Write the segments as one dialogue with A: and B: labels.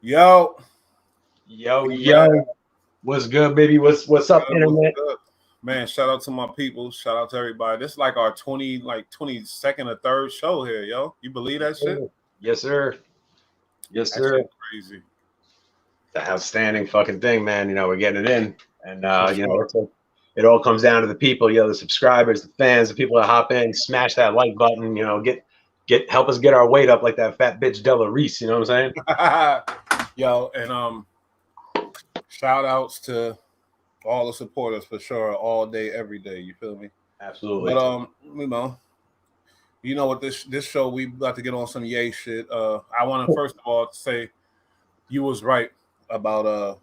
A: Yo,
B: Yo,
A: we back.
B: yo, what's good, baby? What's up,
A: Good, what's
B: internet?
A: good? Man, shout out to my people. Shout out to everybody. This is like our 22nd or third show here, yo. You believe
B: Yes,
A: that shit?
B: sir. Yes, sir. Yes,
A: That
B: sir.
A: shit crazy.
B: The outstanding fucking thing, man. We're getting it in, and
A: For sure.
B: it all comes down to the people. The subscribers, the fans, the people that hop in, smash that like button. Help us get our weight up like that fat bitch Della Reese. You know what I'm saying?
A: Yo, and shout outs to all the supporters for sure, all day, every day. You feel me? But
B: Absolutely.
A: you know what this show we about to get on some yay shit. I want to first of all say you was right about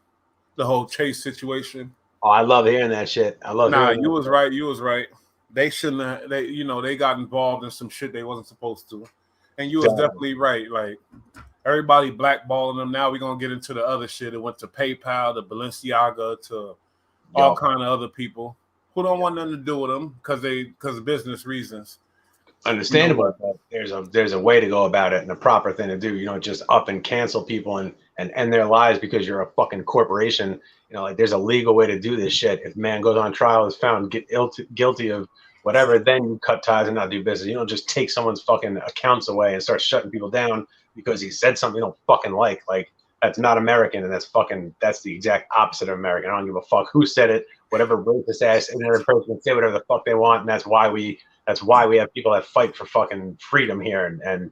A: the whole Chase situation.
B: Oh, I love hearing that shit. I love
A: Nah,
B: hearing
A: you
B: that
A: was
B: shit.
A: right. You was right. They shouldn't have. They got involved in some shit they wasn't supposed to, and you was
B: Exactly.
A: definitely right. Like everybody blackballing them. Now we're gonna get into the other shit. It went to PayPal, to Balenciaga, to all
B: Yo,
A: kind of other people who don't
B: yo.
A: want nothing to do with them because of business reasons. You know
B: Understandable,
A: what?
B: but there's a way to go about it and a proper thing to do. You don't just up and cancel people and end their lives because you're a fucking corporation. Like there's a legal way to do this shit. If a man goes on trial, is found guilty of whatever, then you cut ties and not do business. You don't just take someone's fucking accounts away and start shutting people down because he said something you don't fucking like. Like that's not American, and that's the exact opposite of American. I don't give a fuck who said it. Whatever racist ass ignorant person can say whatever the fuck they want, and that's why we have people that fight for fucking freedom here, and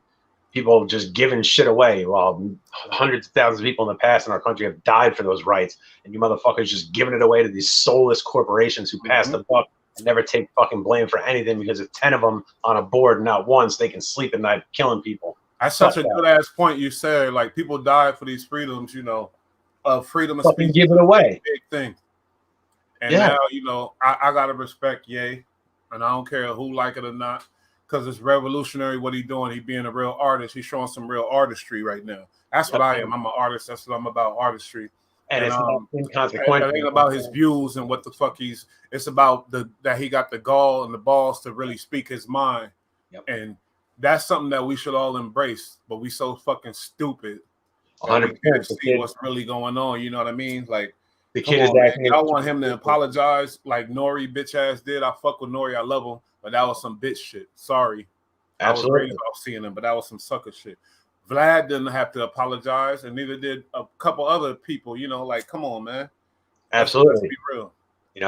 B: people just giving shit away while hundreds of thousands of people in the past in our country have died for those rights. And you motherfuckers just giving it away to these soulless corporations who pass
A: Mhm.
B: the buck and never take fucking blame for anything because if 10 of them on a board, not once, they can sleep at night killing people.
A: That's such
B: Fuck
A: a
B: that.
A: good ass point you said. Like people died for these freedoms. Freedom of
B: Fucking
A: speech
B: give
A: is
B: it
A: a big,
B: away.
A: big thing. And
B: Yeah.
A: now, I gotta respect Ye, and I don't care who like it or not, because it's revolutionary what he's doing. He being a real artist. He's showing some real artistry right now. That's what
B: Yep.
A: I am. I'm an artist. That's what I'm about, artistry.
B: And
A: And
B: it's not
A: it
B: inconsequential.
A: ain't about his views and what the fuck he's. It's about that he got the gall and the balls to really speak his mind,
B: Yep.
A: and that's something that we should all embrace. But we so fucking stupid that we can't
B: 100%. The
A: see
B: kid,
A: what's really going on. You know what I mean? Like,
B: the
A: come
B: kid is
A: on, man.
B: acting
A: Y'all want him to apologize like Nori bitch ass did. I fuck with Nori. I love him. But that was some bitch shit. Sorry. I was raised
B: absolutely.
A: off seeing him, but that was some sucker shit. Vlad didn't have to apologize, and neither did a couple other people. Like, come on, man. Let's
B: Absolutely.
A: be real.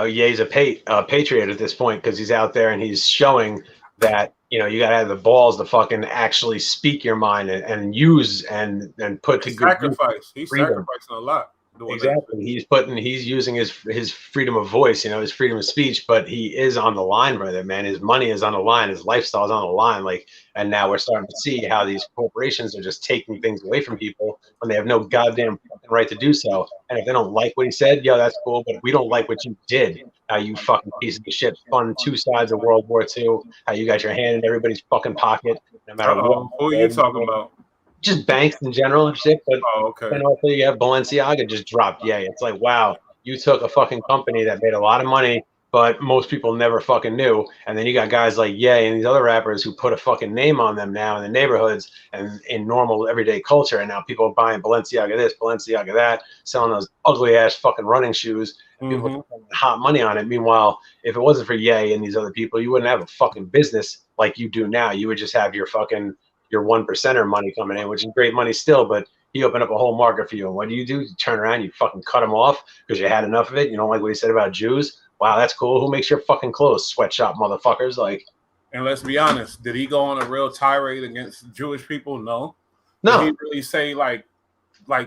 B: Ye's a patriot at this point because he's out there and he's showing that you got to have the balls to fucking actually speak your mind and use and put
A: And
B: to good use
A: sacrifice. He's
B: freedom.
A: sacrificing a lot doing that shit.
B: Exactly. He's using his freedom of voice, his freedom of speech, but he is on the line with it, man. His money is on the line, his lifestyle is on the line. Like, and now we're starting to see how these corporations are just taking things away from people when they have no goddamn fucking right to do so. And if they don't like what he said, yo, that's cool. But if we don't like what you did, how you fucking piece of shit fund two sides of World War II, how you got your hand in everybody's fucking pocket, no matter what.
A: Who are you talking about?
B: Just banks in general and shit, but
A: Oh, okay.
B: then also you have Balenciaga just dropped. Yeah, it's like, wow, you took a fucking company that made a lot of money, but most people never fucking knew. And then you got guys like Ye and these other rappers who put a fucking name on them now in the neighborhoods and in normal everyday culture. And now people are buying Balenciaga this, Balenciaga that, selling those ugly ass fucking running shoes, and people
A: Mm-hmm.
B: are spending hot money on it. Meanwhile, if it wasn't for Ye and these other people, you wouldn't have a fucking business like you do now. You would just have your one percenter money coming in, which is great money still, but he opened up a whole market for you. And what do? You turn around, you fucking cut him off because you had enough of it. You don't like what he said about Jews? Wow, that's cool. Who makes your fucking clothes? Sweatshop motherfuckers. Like,
A: And let's be honest, did he go on a real tirade against Jewish people? No. Did he
B: no,
A: really say like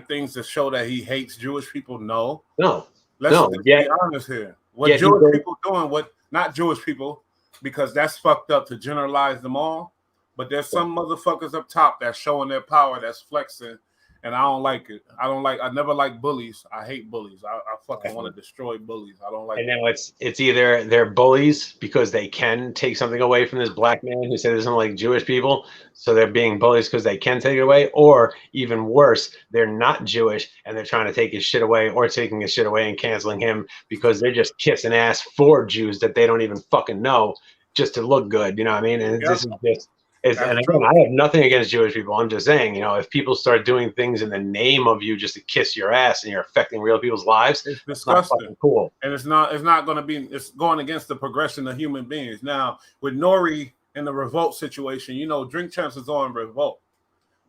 A: things to show that he hates Jewish people? No.
B: no,
A: Let's
B: no.
A: just be
B: Yet,
A: honest here. What
B: yet he
A: Jewish
B: goes,
A: people doing? What not Jewish people? Because that's fucked up to generalize them all. But there's some motherfuckers up top that's showing their power, that's flexing, and I don't like it. I never like bullies. I hate bullies. I fucking want to destroy bullies. I don't like
B: and
A: them.
B: now it's either they're bullies because they can take something away from this black man who said doesn't like Jewish people, so they're being bullies because they can take it away, or even worse, they're not Jewish and they're trying to take his shit away or taking his shit away and canceling him because they're just kissing ass for Jews that they don't even fucking know just to look good. You know what I mean? And
A: Yep.
B: this is just
A: That's
B: And again,
A: true.
B: I have nothing against Jewish people. I'm just saying, if people start doing things in the name of you just to kiss your ass and you're affecting real people's lives,
A: It's
B: that's not
A: disgusting.
B: fucking cool.
A: And it's not going to be. It's going against the progression of human beings. Now with Nori in the Revolt situation, Drink Champs is on Revolt.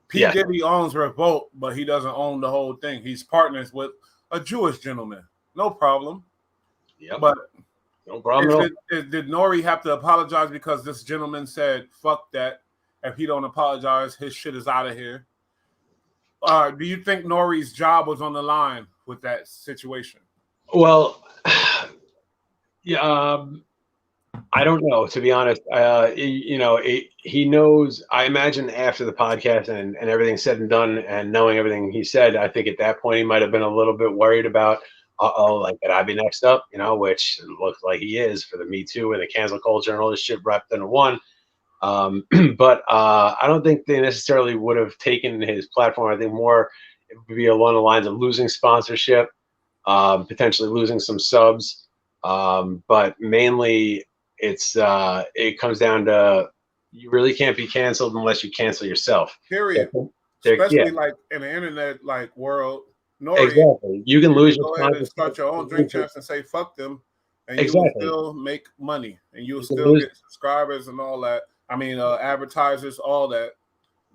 A: P. Diddy owns Revolt, but he doesn't own the whole thing. He's partners with a Jewish gentleman. No problem.
B: Yep.
A: But
B: no problem.
A: Did Nori have to apologize because this gentleman said, fuck that? If he don't apologize, his shit is out of here. Do you think Nori's job was on the line with that situation?
B: Well, yeah, I don't know, to be honest. He knows. I imagine after the podcast and everything's said and done, and knowing everything he said, I think at that point he might have been a little bit worried about, like that I'd be next up, which looks like he is for the Me Too and the cancel culture and all this shit wrapped into one. But I don't think they necessarily would have taken his platform. I think more it would be along the lines of losing sponsorship, potentially losing some subs, but mainly it comes down to you really can't be canceled unless you cancel yourself.
A: Period. Especially like in the internet world. Nori,
B: exactly. You can lose your
A: go ahead and start your own Drink Champs and say fuck them, and you will still make money, and you will still get subscribers and all that. I mean, advertisers, all that.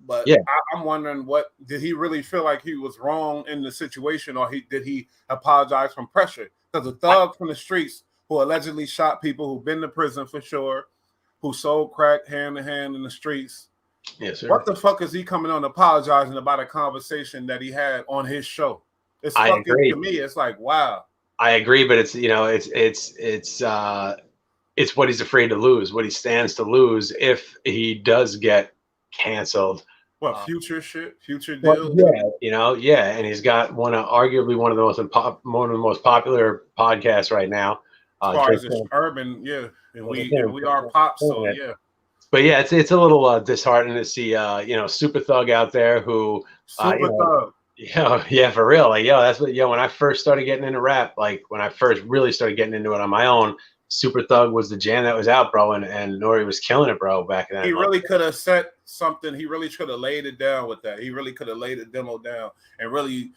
A: But I'm wondering, what did he really feel like he was wrong in the situation, or did he apologize from pressure? Because a thug from the streets who allegedly shot people, who've been to prison for sure, who sold crack hand to hand in the streets.
B: Yes, sir.
A: What the fuck is he coming on apologizing about a conversation that he had on his show? It's fucking, to me, it's like, wow.
B: I agree, but it's what he's afraid to lose, what he stands to lose if he does get canceled.
A: What, future shit, future
B: deal? Yeah, and he's got arguably one of the most popular podcasts right now.
A: As far as it's urban, and we are pop, so yeah.
B: But yeah, it's a little disheartening to see Super Thug out there who
A: Super Thug.
B: Yeah, for real. Like, that's what when I first started getting into rap, like when I first really started getting into it on my own, Super Thug was the jam that was out, bro, and Nori was killing it, bro, back then.
A: He really could have set something. He really could have laid it down with that. He really could have laid the demo down and really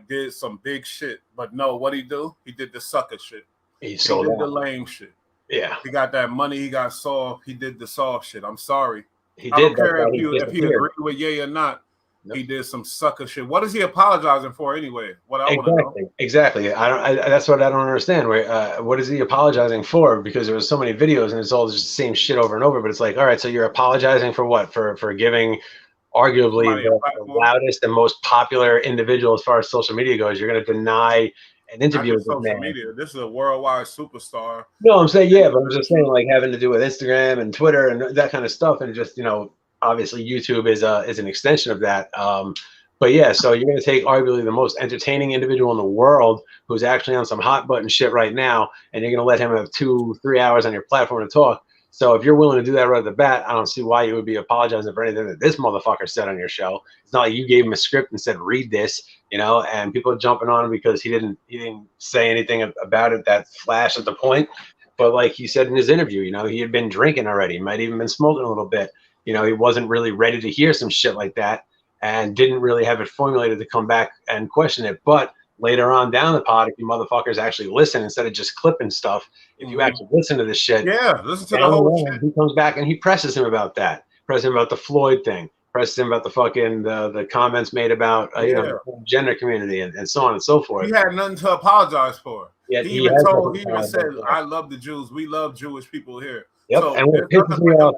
A: did some big shit. But no, what he do? He did the sucker shit. He did the lame shit.
B: Yeah.
A: He got that money. He got soft. He did the soft shit. I'm sorry.
B: I
A: don't care if he agreed with Ye or not. Nope. He did some sucker shit. What is he apologizing for anyway? What I want to know.
B: Exactly. That's what I don't understand. What is he apologizing for? Because there was so many videos and it's all just the same shit over and over. But it's like, all right, so you're apologizing for what? For giving arguably the loudest and most popular individual as far as social media goes. You're going to deny an interview with this man.
A: Media. This is a worldwide superstar.
B: No, I'm saying but I'm just saying having to do with Instagram and Twitter and that kind of stuff, and just obviously YouTube is an extension of that. But yeah, so you're going to take arguably the most entertaining individual in the world who's actually on some hot button shit right now, and you're going to let him have 2-3 hours on your platform to talk. So if you're willing to do that right at the bat, I don't see why you would be apologizing for anything that this motherfucker said on your show. It's not like you gave him a script and said, read this, and people are jumping on him because he didn't say anything about it that flashed at the point. But like he said in his interview, he had been drinking already. He might even been smoking a little bit. He wasn't really ready to hear some shit like that and didn't really have it formulated to come back and question it. But later on down the pod, if you motherfuckers actually listen instead of just clipping stuff, if you actually listen to this shit,
A: listen to the whole shit.
B: He comes back and he presses him about that. Presses him about the Floyd thing. Presses him about the fucking the comments made about the gender community and so on and so forth.
A: He had nothing to apologize for.
B: Yeah,
A: he even said, "I love the Jews. We love Jewish people here."
B: Yep.
A: So
B: and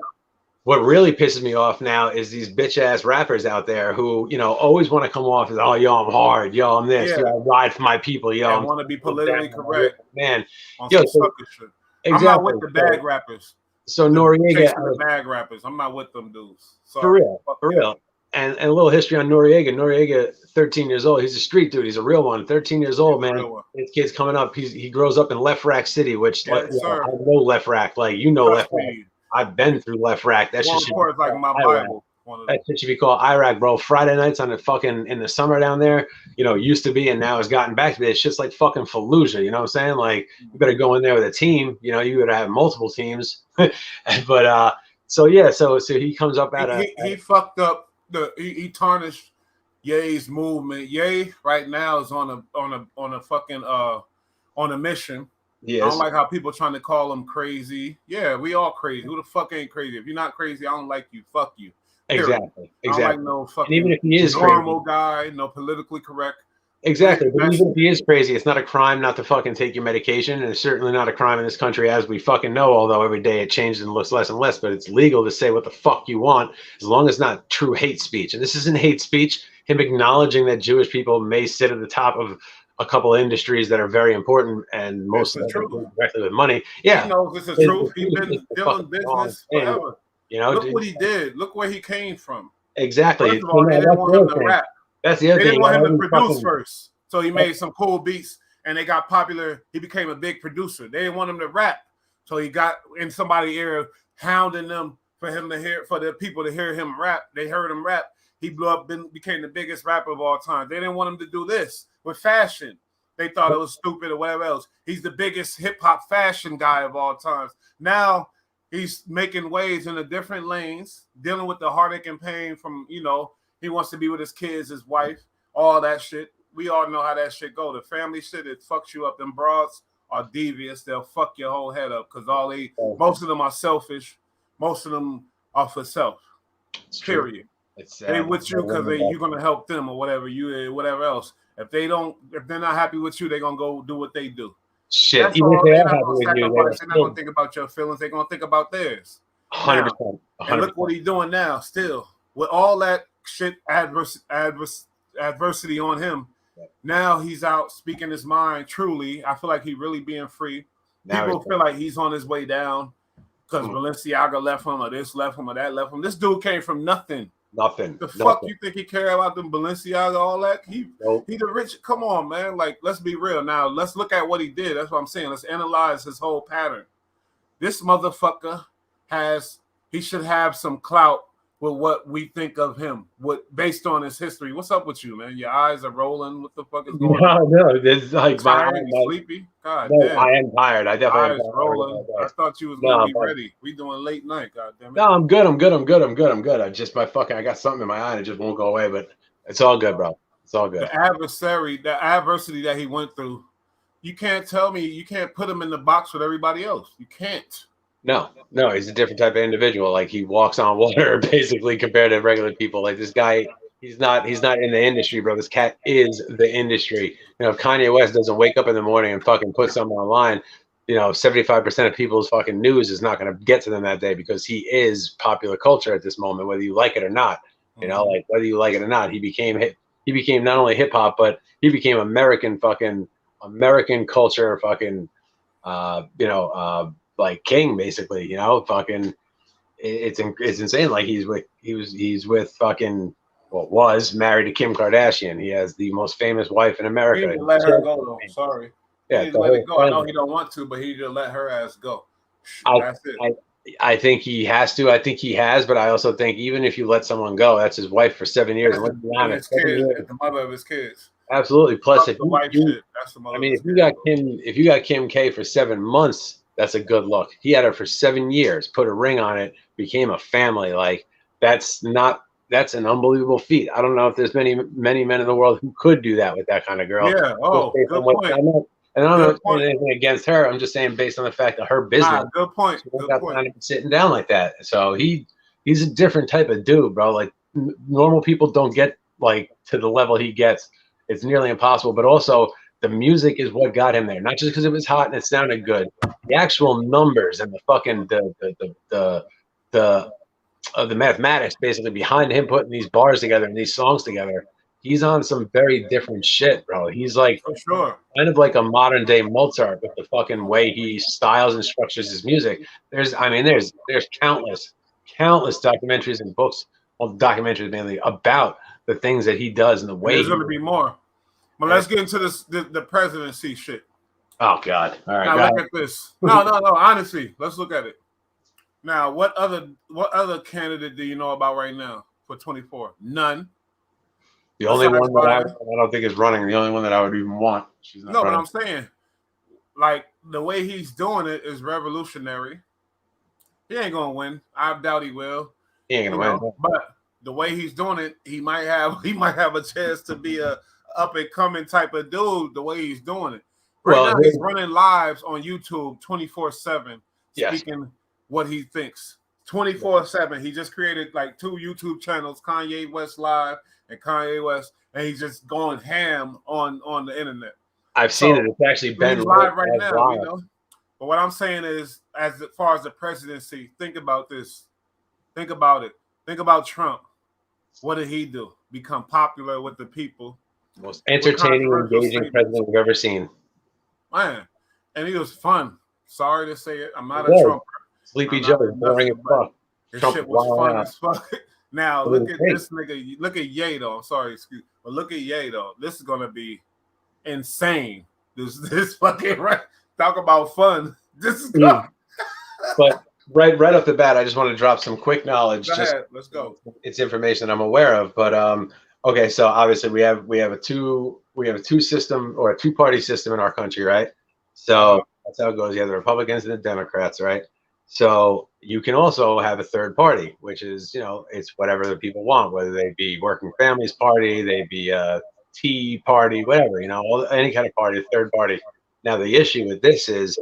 B: what really pisses me off now is these bitch ass rappers out there who, always want to come off as, oh, yo, I'm hard, yo, I'm this, yo, I ride for my people, yo.
A: I want to be politically correct,
B: man.
A: Yo, exactly. I'm not with the bag rappers.
B: So Noriega,
A: the bag rappers, I'm not with them dudes.
B: Sorry. For real. And a little history on Noriega. Noriega, 13 years old. He's a street dude. He's a real one. 13 years old, man. His kid's coming up. He grows up in Left Rack City, which I know Left Rack. Left Rack. I've been through Left Rack. That shit should be
A: like my Bible.
B: That shit should be called Iraq, bro. Friday nights on the fucking in the summer down there, used to be, and now it's gotten back to be. It's just like fucking Fallujah. You know what I'm saying? Like, you better go in there with a team. You better have multiple teams. But So yeah, so he comes up at
A: He fucked up he tarnished Ye's movement. Ye right now is on a fucking on a mission. I don't like how people trying to call him crazy. Yeah, we all crazy. Who the fuck ain't crazy? If you're not crazy, I don't like you. Fuck you. Period.
B: Exactly.
A: I don't like no fucking
B: even if he is
A: normal
B: crazy,
A: guy, no politically correct.
B: exactly. But even if he is crazy, it's not a crime not to fucking take your medication, and it's certainly not a crime in this country, as we fucking know. Although every day it changes and looks less and less, but it's legal to say what the fuck you want, as long as it's not true hate speech. And this isn't hate speech. Him acknowledging that Jewish people may sit at the top of a couple of industries that are very important, and most of them directly with money. Yeah,
A: he knows this is truth. He's been doing business forever.
B: You know,
A: look what he did. Look where he came from.
B: Exactly.
A: First of all, they didn't want him to rap.
B: That's the other thing.
A: They didn't want him to produce first. So he made some cool beats and they got popular. He became a big producer. They didn't want him to rap. So he got in somebody's ear, hounding them for him to hear, for the people to hear him rap. They heard him rap. He blew up, became the biggest rapper of all time. They didn't want him to do this with fashion. They thought it was stupid or whatever else. He's the biggest hip hop fashion guy of all times. Now he's making waves in the different lanes, dealing with the heartache and pain from, you know, he wants to be with his kids, his wife, all that shit. We all know how that shit go. The family shit, it fucks you up. Them broads are devious. They'll fuck your whole head up because most of them are selfish. Most of them are for self. It's period. They with you because you're gonna help them or whatever else. If they're not happy with you, they're gonna go do what they do.
B: Shit.
A: That's even if they're not happy with you, they're not gonna think about your feelings. They're gonna think about theirs.
B: 100%.
A: And look what he's doing now. Still with all that shit adversity on him. Now he's out speaking his mind truly. I feel like he's really being free. People feel like he's on his way down because Balenciaga left him or this left him or that left him. This dude came from nothing. The fuck you think he care about them Balenciaga, all that? He the rich. Come on, man. Like, let's be real. Now, let's look at what he did. That's what I'm saying. Let's analyze his whole pattern. This motherfucker he should have some clout with what we think of him, based on his history. What's up with you, man? Your eyes are rolling. What the fuck is going on?
B: No, this like
A: sleepy. God
B: no,
A: damn.
B: I am tired. I definitely
A: eyes rolling. I thought you was gonna be ready. We doing late night. God damn it.
B: No, I'm good. I just I got something in my eye and it just won't go away. But it's all good, bro. It's all good.
A: The adversity that he went through. You can't tell me you can't put him in the box with everybody else. You can't.
B: No, he's a different type of individual. Like, he walks on water, basically, compared to regular people. Like, this guy, he's not in the industry, bro. This cat is the industry. You know, if Kanye West doesn't wake up in the morning and fucking put something online, you know, 75% of people's fucking news is not going to get to them that day because he is popular culture at this moment, whether you like it or not. You know, like, whether you like it or not, he became not only hip hop, but he became American culture, fucking, like king, basically. You know, fucking, it's insane. Like, he's with fucking, was married to Kim Kardashian. He has the most famous wife in America.
A: He didn't let her go though. Sorry.
B: Yeah,
A: he didn't let it go. I know he don't want to, but he just let her ass go. That's it.
B: I think he has to. I think he has, but I also think even if you let someone go, that's his wife for 7 years.
A: Let's be honest, the mother of his kids.
B: Absolutely. Plus, if you got Kim K for 7 months, that's a good look. He had her for 7 years, put a ring on it, became a family. Like, that's an unbelievable feat. I don't know if there's many men in the world who could do that with that kind of girl.
A: Yeah. Oh, good point.
B: And I'm not saying anything against her. I'm just saying based on the fact that her business.
A: Good point.
B: Sitting down like that. So he's a different type of dude, bro. Like, normal people don't get like to the level he gets. It's nearly impossible. But also, the music is what got him there. Not just because it was hot and it sounded good. The actual numbers and the fucking the mathematics basically behind him putting these bars together and these songs together. He's on some very different shit, bro. He's like,
A: for sure,
B: kind of like a modern day Mozart with the fucking way he styles and structures his music. There's countless documentaries and books, well, documentaries mainly, about the things that he does and the way.
A: There's going to be more. But let's get into the presidency shit.
B: Oh God! All right,
A: now look at this. No. Honestly, let's look at it. Now, what other candidate do you know about right now for 24? None.
B: The only one that I don't think is running. The only one that I would even want. She's not running.
A: But I'm saying, like, the way he's doing it is revolutionary. He ain't gonna win. I doubt he will.
B: He ain't gonna win.
A: But the way he's doing it, he might have a chance to be a up and coming type of dude. The way he's doing it right now, he's running lives on YouTube 24/7, speaking what he thinks 24/7. He just created like 2 YouTube channels, Kanye West Live and Kanye West, and he's just going ham on the internet.
B: I've seen it. It's actually been
A: live right now, you know. But what I'm saying is, as far as the presidency, think about this. Think about it. Think about Trump. What did he do? Become popular with the people.
B: Most entertaining, engaging president we've ever seen.
A: Man, and he was fun. Sorry to say it. I'm not a Trumper.
B: Sleepy Joe, boring as fuck.
A: This shit was fun as fuck. Now look at this nigga. Look at Ye though. I'm sorry, excuse, but look at Ye though. This is gonna be insane. This fucking right. Talk about fun. This is good.
B: But right off the bat, I just want to drop some quick knowledge.
A: Go ahead. Let's go.
B: It's information I'm aware of, but okay. So obviously we have a two system or a 2-party system in our country, right? So that's how it goes. You have the Republicans and the Democrats, right? So you can also have a third party, which is, you know, it's whatever the people want, whether they be Working Families Party, they be a Tea Party, whatever, you know, any kind of party, a third party. Now, the issue with this is,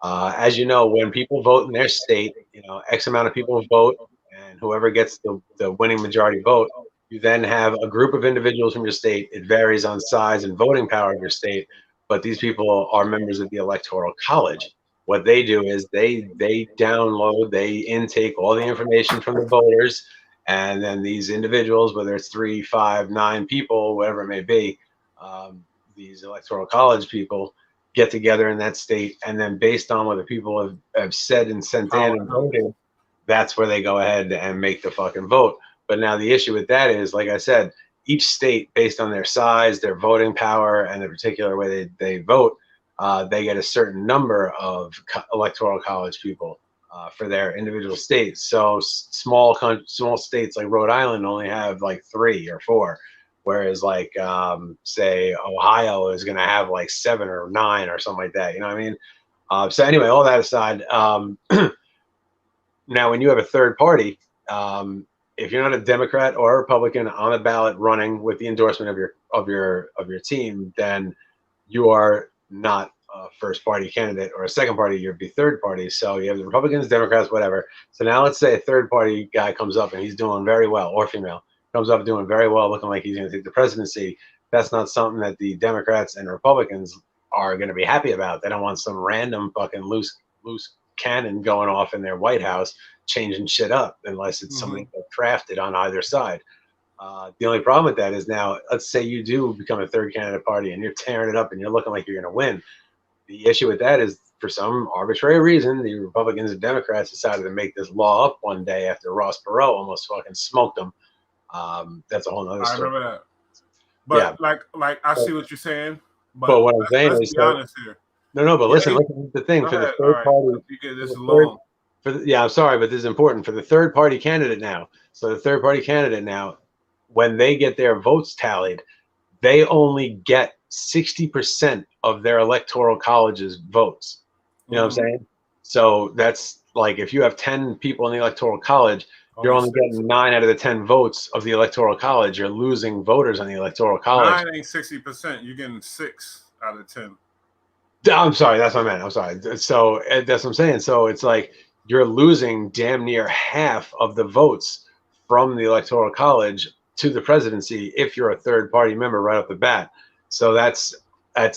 B: as you know, when people vote in their state, you know, X amount of people vote, and whoever gets the winning majority vote, you then have a group of individuals from your state. It varies on size and voting power of your state, but these people are members of the Electoral College. What they do is they download, they intake all the information from the voters, and then these individuals, whether it's 3, 5, 9 people, whatever it may be, these Electoral College people get together in that state, and then based on what the people have said and sent in and voted, that's where they go ahead and make the fucking vote. But now the issue with that is, like I said, each state, based on their size, their voting power, and the particular way they vote, they get a certain number of Electoral College people for their individual states. So small states like Rhode Island only have like 3 or 4. Whereas like, say, Ohio is going to have like 7 or 9 or something like that. You know what I mean? So anyway, all that aside, now when you have a third party, if you're not a Democrat or a Republican on the ballot running with the endorsement of your team, then you are not a first party candidate, or a second party, you'd be third party. So you have the Republicans, Democrats, whatever. So now let's say a third party guy comes up and he's doing very well, or female comes up doing very well, looking like he's going to take the presidency. That's not something that the Democrats and Republicans are going to be happy about. They don't want some random fucking loose cannon going off in their White House changing shit up, unless it's somebody crafted on either side. The only problem with that is, now let's say you do become a third candidate party and you're tearing it up and you're looking like you're going to win. The issue with that is, for some arbitrary reason, the Republicans and Democrats decided to make this law up one day after Ross Perot almost fucking smoked them. That's a whole other story.
A: I remember that. But yeah, like I see what you're saying.
B: But what I'm saying is,
A: be honest here.
B: No, but listen to the thing. For the third party, I'm sorry, but this is important. For the third party candidate now, so the third party candidate now, when they get their votes tallied, they only get 60% of their Electoral College's votes. You know what I'm saying? So that's like, if you have 10 people in the Electoral College, you're only getting 9 out of the 10 votes of the Electoral College. You're losing voters on the Electoral College.
A: 9 ain't 60%. You're getting 6 out of 10.
B: I'm sorry, that's what I meant. I'm sorry. So that's what I'm saying. So it's like you're losing damn near half of the votes from the Electoral College to the presidency if you're a third party member right off the bat. So that's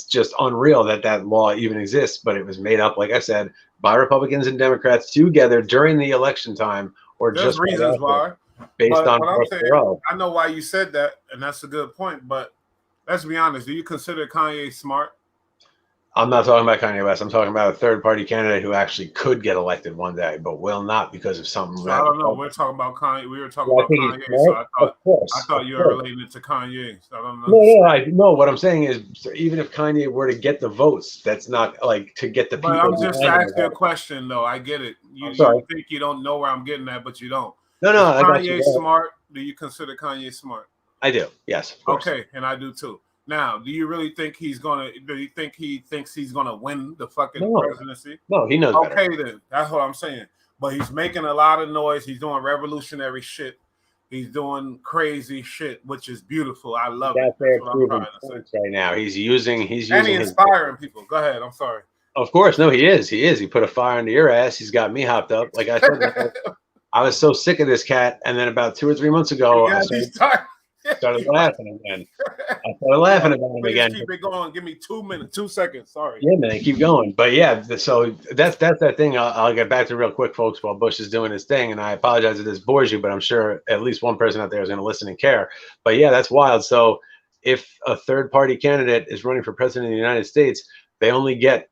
B: just unreal that law even exists. But it was made up, like I said, by Republicans and Democrats together during the election time, or
A: there's
B: just
A: reasons why.
B: Based on what I'm saying,
A: I know why you said that, and that's a good point. But let's be honest. Do you consider Kanye smart?
B: I'm not talking about Kanye West. I'm talking about a third-party candidate who actually could get elected one day, but will not because of something.
A: So I don't know. We're talking about Kanye. We were talking about Kanye. So I thought you were relating it to Kanye. So I don't know.
B: No. What I'm saying is, even if Kanye were to get the votes, that's not like to get the people.
A: But I'm just asking you a question, though. I get it. You think you don't know where I'm getting at, but you don't.
B: No.
A: Is Kanye smart? Do you consider Kanye smart?
B: I do. Yes.
A: Okay, and I do too. Now, do you really think he's gonna? Do you think he thinks he's gonna win the fucking presidency?
B: No, he knows.
A: Okay, then that's what I'm saying. but he's making a lot of noise. He's doing revolutionary shit. He's doing crazy shit, which is beautiful. I love it. That's what I'm trying to say.
B: Right now, he's using
A: and he's inspiring people. Go ahead. I'm sorry.
B: Of course, no, he is. He is. He put a fire under your ass. He's got me hopped up. Like I said, I was so sick of this cat, and then about 2 or 3 months ago, I started laughing again. I started laughing about him again.
A: Keep it going. Give me 2 minutes, 2 seconds. Sorry.
B: Yeah, man, keep going. But yeah, so that's that thing. I'll get back to real quick, folks, while Bush is doing his thing. And I apologize if this bores you, but I'm sure at least one person out there is going to listen and care. But yeah, that's wild. So if a third-party candidate is running for president of the United States, they only get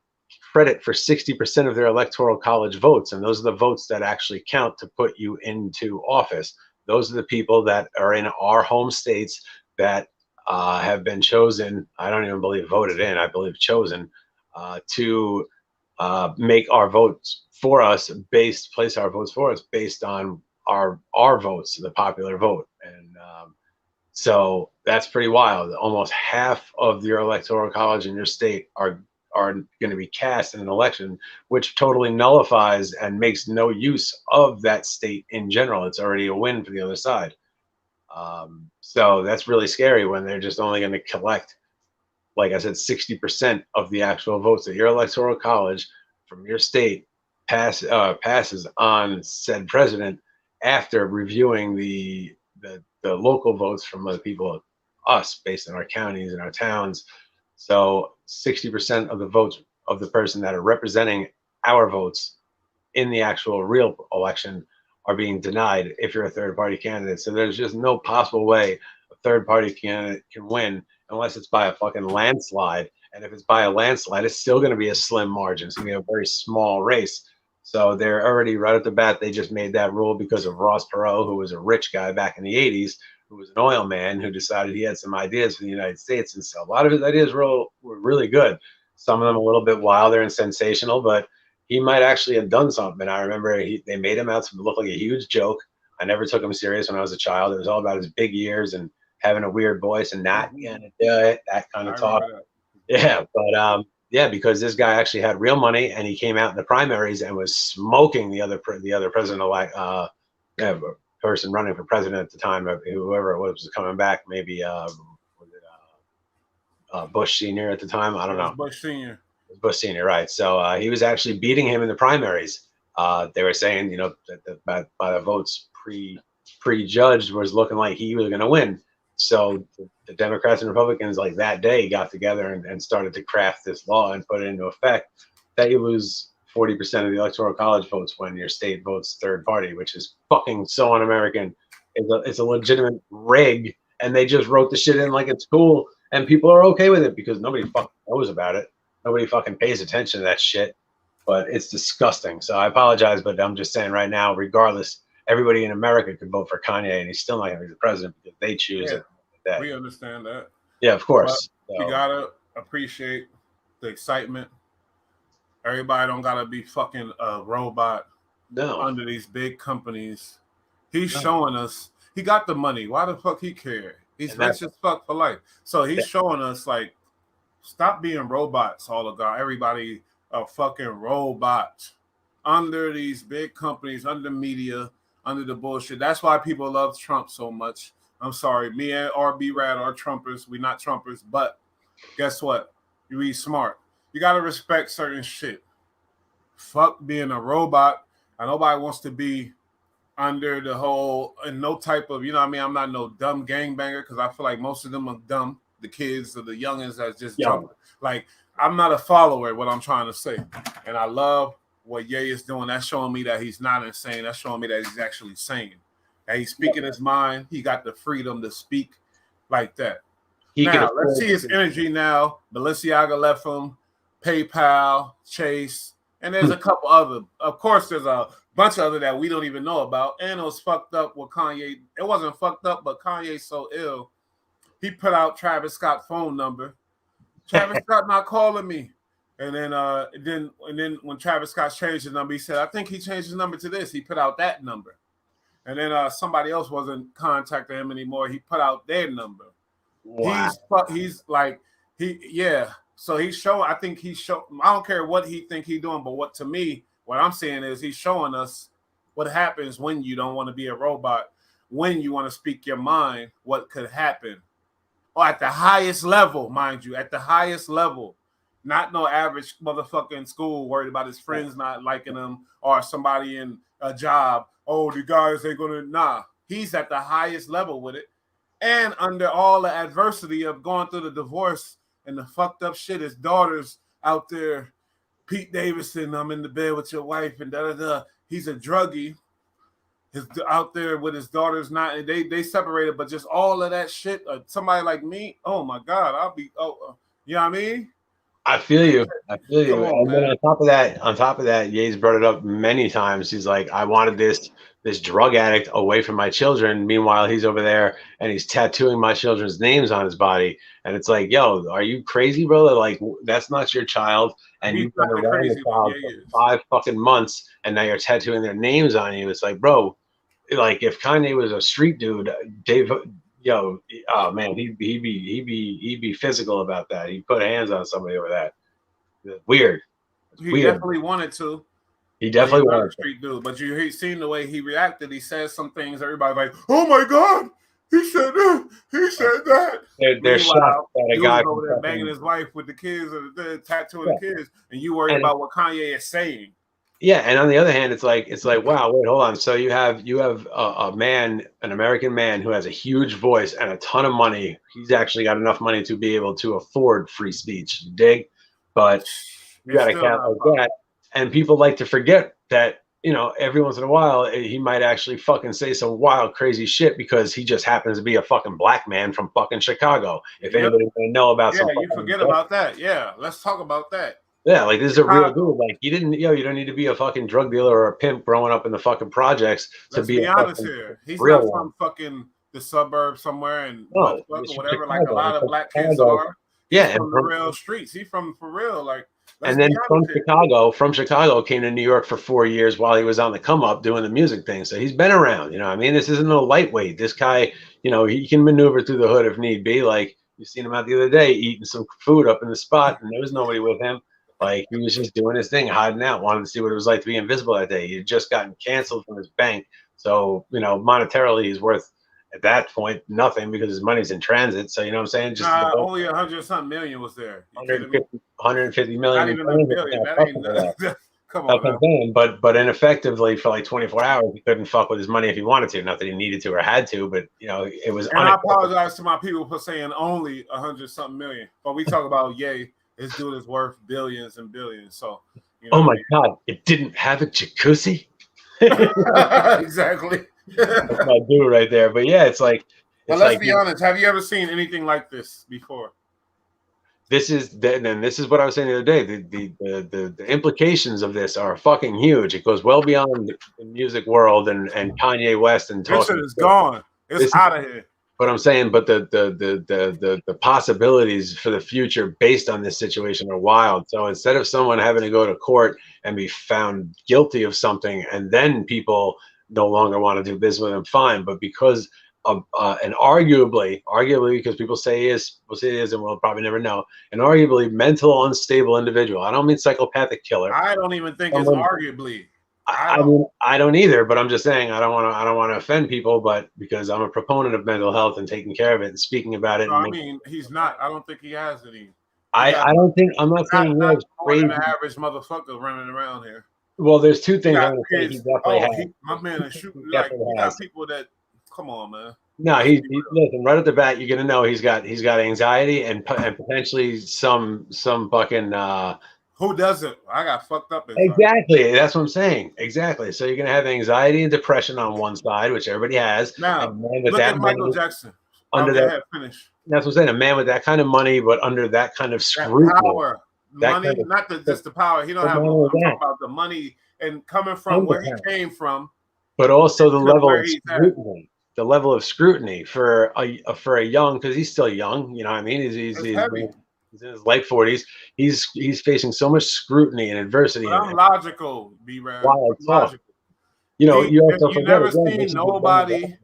B: credit for 60% of their electoral college votes, and those are the votes that actually count to put you into office. Those are the people that are in our home states that have been chosen. I don't even believe voted in. I believe chosen to make our votes for us, place our votes for us based on our votes, the popular vote, and so that's pretty wild. Almost half of your electoral college in your state are going to be cast in an election, which totally nullifies and makes no use of that state in general. It's already a win for the other side. So that's really scary when they're just only going to collect, like I said, 60% of the actual votes that your electoral college from your state passes on said president after reviewing the local votes from other people, us, based on our counties and our towns. So 60% of the votes of the person that are representing our votes in the actual real election are being denied if you're a third-party candidate. So there's just no possible way a third-party candidate can win unless it's by a fucking landslide. And if it's by a landslide, it's still going to be a slim margin. It's going to be a very small race. So they're already right at the bat. They just made that rule because of Ross Perot, who was a rich guy back in the 80s, who was an oil man who decided he had some ideas for the United States. And so a lot of his ideas were really good. Some of them a little bit wilder and sensational, but he might actually have done something. I remember they made him out to look like a huge joke. I never took him serious when I was a child. It was all about his big ears and having a weird voice and not gonna do it, that kind of talk. Yeah, but yeah, because this guy actually had real money, and he came out in the primaries and was smoking the other president-elect, person running for president at the time, whoever it was coming back. Maybe Bush Senior at the time. I don't know.
A: Bush Senior.
B: Bush Senior, right? So he was actually beating him in the primaries. They were saying, that by the votes prejudged was looking like he was going to win. So the Democrats and Republicans, like that day, got together and started to craft this law and put it into effect that you lose 40% of the electoral college votes when your state votes third party, which is fucking so un-American. It's a legitimate rig, and they just wrote the shit in like it's cool, and people are okay with it because nobody fucking knows about it. Nobody fucking pays attention to that shit, but it's disgusting. So I apologize, but I'm just saying right now, regardless, everybody in America could vote for Kanye, and he's still not going to be the president because they choose it.
A: We understand that.
B: Yeah, of course.
A: You gotta appreciate the excitement. Everybody don't gotta be fucking a robot under these big companies. He's showing us he got the money. Why the fuck he care? He's rich as fuck for life. So he's showing us like, stop being robots, all of God. Everybody a fucking robot under these big companies, under media, under the bullshit. That's why people love Trump so much. I'm sorry, me and Bullrad are Trumpers. We're not Trumpers, but guess what? You be smart. You gotta respect certain shit. Fuck being a robot. And nobody wants to be under the whole and no type of, I'm not no dumb gangbanger because I feel like most of them are dumb. The kids or the youngins that's just young. Like, I'm not a follower, what I'm trying to say. And I love what Ye is doing. That's showing me that he's not insane. That's showing me that he's actually sane. That he's speaking his mind. He got the freedom to speak like that. Let's see his energy now. Balenciaga left him, PayPal, Chase, and there's a couple other. Of course, there's a bunch of other that we don't even know about. And it was fucked up with Kanye. It wasn't fucked up, but Kanye's so ill. He put out Travis Scott's phone number. Travis Scott not calling me. And then when Travis Scott changed his number, he said, I think he changed his number to this. He put out that number. And then somebody else wasn't contacting him anymore. He put out their number. Wow. So he's showing, I don't care what he think he's doing, but what I'm saying is he's showing us what happens when you don't want to be a robot, when you want to speak your mind, what could happen. Or at the highest level, mind you, at the highest level. Not no average motherfucker in school worried about his friends not liking him or somebody in a job. Oh, the guys ain't gonna, nah. He's at the highest level with it. And under all the adversity of going through the divorce and the fucked up shit, his daughter's out there, Pete Davidson, I'm in the bed with your wife, and da-da-da. He's a druggie. He's out there with his daughters, not, they separated, but just all of that shit. Somebody like me, oh my God, I'll be, you know what I mean?
B: I feel you. I feel you.
A: On,
B: and then on top of that, Ye's brought it up many times. He's like, I wanted this drug addict away from my children. Meanwhile, he's over there and he's tattooing my children's names on his body. And it's like, yo, are you crazy, brother? Like, that's not your child. And you've been around the child for 5 fucking months, and now you're tattooing their names on you. It's like, bro, like if Kanye was a street dude, Dave. Yo, oh man, he'd be physical about that. He'd put hands on somebody over that. Weird.
A: He definitely wanted to.
B: He definitely wanted
A: to. Street dude, but you seen the way he reacted. He said some things. Everybody's like, "Oh my God, he said that. He said that."
B: They're shocked that a guy
A: over there banging his wife with the kids or the tattooing the kids, and you worry about what Kanye is saying.
B: Yeah, and on the other hand, it's like, wow, wait, hold on. So you have a man, an American man who has a huge voice and a ton of money. He's actually got enough money to be able to afford free speech, you dig? But you got a cat like that, and people like to forget that, you know, every once in a while he might actually fucking say some wild, crazy shit because he just happens to be a fucking black man from fucking Chicago. If anybody's gonna know about,
A: you forget about that. Yeah, let's talk about that.
B: Yeah, like this is a real dude. Like you don't need to be a fucking drug dealer or a pimp growing up in the fucking projects to be
A: honest here. He's not from fucking the suburbs somewhere and whatever. Like a lot of black kids are.
B: Yeah,
A: from the real streets. He's from for real. Like,
B: and then from Chicago, came to New York for 4 years while he was on the come up doing the music thing. So he's been around. You know what I mean? This isn't no lightweight. This guy, you know, he can maneuver through the hood if need be. Like you seen him out the other day eating some food up in the spot, and there was nobody with him. Like he was just doing his thing, hiding out, wanted to see what it was like to be invisible that day. He had just gotten canceled from his bank. So, you know, monetarily he's worth at that point nothing because his money's in transit. So, you know what I'm saying? Just
A: only 100-something million was there.
B: 150 million.
A: Not even a million. That ain't come
B: on. But ineffectively for like 24 hours, he couldn't fuck with his money if he wanted to. Not that he needed to or had to, but you know, it was.
A: And I apologize to my people for saying only 100-something million. But we talk about Ye. This dude is worth billions and billions. So,
B: you know, oh my God, it didn't have a jacuzzi.
A: Exactly.
B: That's my dude right there. But yeah, it's like.
A: But let's be honest. Have you ever seen anything like this before?
B: This is what I was saying the other day. The implications of this are fucking huge. It goes well beyond the music world and Kanye West and
A: this shit is gone. It's out of here.
B: But I'm saying, but the possibilities for the future based on this situation are wild. So instead of someone having to go to court and be found guilty of something, and then people no longer want to do business with him, fine. But because of and arguably, because people say he is, and we'll probably never know, an arguably mental unstable individual. I don't mean psychopathic killer.
A: I don't even think it's arguably.
B: I don't either, but I'm just saying I don't want to offend people, but because I'm a proponent of mental health and taking care of it and speaking about it.
A: No, I mean, he's not. I don't think he has any.
B: I'm not saying
A: he's crazy. An average motherfucker running around here.
B: Well, there's two things I'm going to say he definitely has.
A: My man is shooting like he got people that. Come on, man.
B: No, he listen, right at the bat, you're gonna know he's got anxiety and potentially some fucking.
A: Who doesn't? I got fucked up.
B: Exactly. That's what I'm saying. Exactly. So you're going to have anxiety and depression on one side, which everybody has.
A: Now, look at Michael Jackson.
B: Under that, finish. That's what I'm saying. A man with that kind of money, but under that kind of scrutiny.
A: That power. Money, kind of, not just the power. He don't have I'm talking about the money and coming from where he came from.
B: But also the level of scrutiny. The level of scrutiny for a young, because he's still young, you know what I mean? He's in his late 40s. He's facing so much scrutiny and adversity.
A: But I'm logical, B-Rad.
B: Logical. You know, you
A: never seen nobody.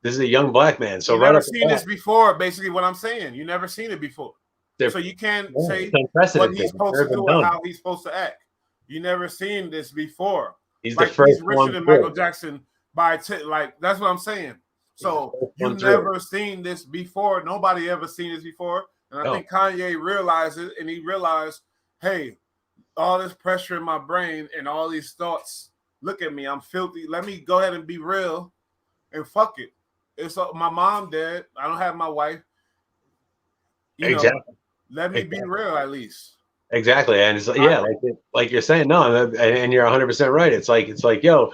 B: This is a young black man. So
A: you never seen this before. Basically, what I'm saying, you never seen it before. So you can't say what he's supposed to do and how he's supposed to act. You never seen this before.
B: He's the
A: Like
B: first
A: he's richer
B: one
A: than Michael
B: through.
A: Jackson like that's what I'm saying.
B: He's the
A: So
B: first
A: you
B: one through.
A: never seen this before. Nobody ever seen this before. And I
B: No,
A: think Kanye realized it, and he realized, hey, all this pressure in my brain and all these thoughts. Look at me, I'm filthy. Let me go ahead and be real, and fuck it. It's my mom dead. I don't have my wife. You know,
B: exactly.
A: let me be real at least.
B: Exactly. And it's yeah, like you're saying, no, and you're 100% right. It's like, yo,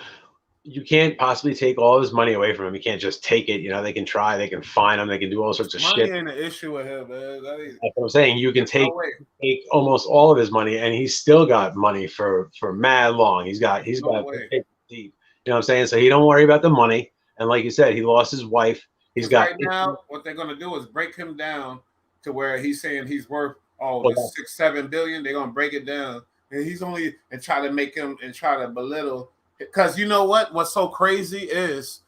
B: you can't possibly take all his money away from him. You can't just take it. You know, they can try, they can fine him, they can do all sorts of
A: Money
B: shit.
A: ain't an issue with him, man.
B: That's what I'm saying. You can
A: No
B: take
A: way.
B: almost all of his money, and he's still got money for mad long. He's got
A: No
B: deep.
A: way.
B: You know what I'm saying? So he don't worry about the money. And like you said, he lost his wife. He's
A: Because
B: got
A: right now, what they're gonna do is break him down to where he's saying he's worth
B: well,
A: this 6-7 billion. They're gonna break it down, and he's only and try to make him and try to belittle. Because you know what? What's so crazy is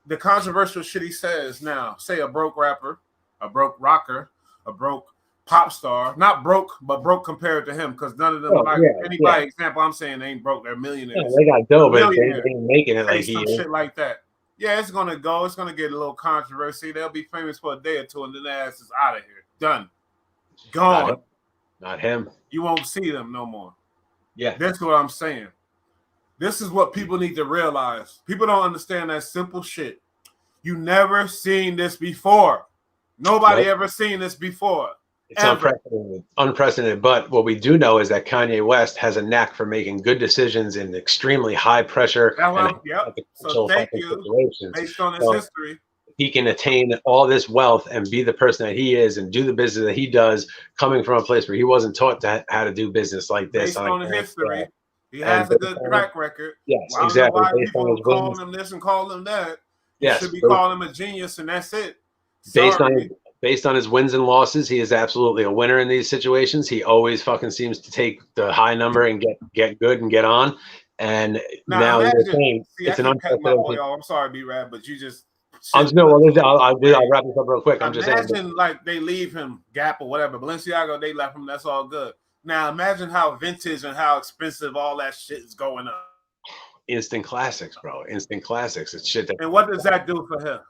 A: the controversial shit he says now. Say a broke rapper, a broke rocker, a broke pop star. Not broke, but broke compared to him. Because none of them, like anybody example, I'm saying they ain't broke. They're millionaires.
B: Yeah, they got dough, but they
A: Millionaire.
B: ain't making it
A: Say
B: like he
A: some
B: is.
A: shit like that. Yeah, it's gonna go. It's gonna get a little controversy. They'll be famous for a day or two, and then their ass is out of here. Done. Gone.
B: Not him.
A: You won't see them no more.
B: Yeah.
A: That's what I'm saying. This is what people need to realize. People don't understand that simple shit. You never seen this before. Nobody ever seen this before.
B: It's unprecedented. But what we do know is that Kanye West has a knack for making good decisions in extremely high pressure
A: So thank you.
B: situations.
A: Based on his history,
B: he can attain all this wealth and be the person that he is and do the business that he does, coming from a place where he wasn't taught how to do business like this.
A: Based on his history, he has a good track record.
B: Yes,
A: I don't know why people call him this and call him that. You should be calling him a genius, and that's it.
B: Based on his wins and losses, he is absolutely a winner in these situations. He always fucking seems to take the high number and get good and get on. And now you're saying it's an unprecedented.
A: I'm sorry, B-Rad, but you just.
B: I'll wrap this up real quick. I'm just saying.
A: Imagine like they leave him Gap or whatever, Balenciaga, they left him. That's all good. Now imagine how vintage and how expensive all that shit is going up.
B: Instant classics, bro. Instant classics. It's shit.
A: And what does that do for him?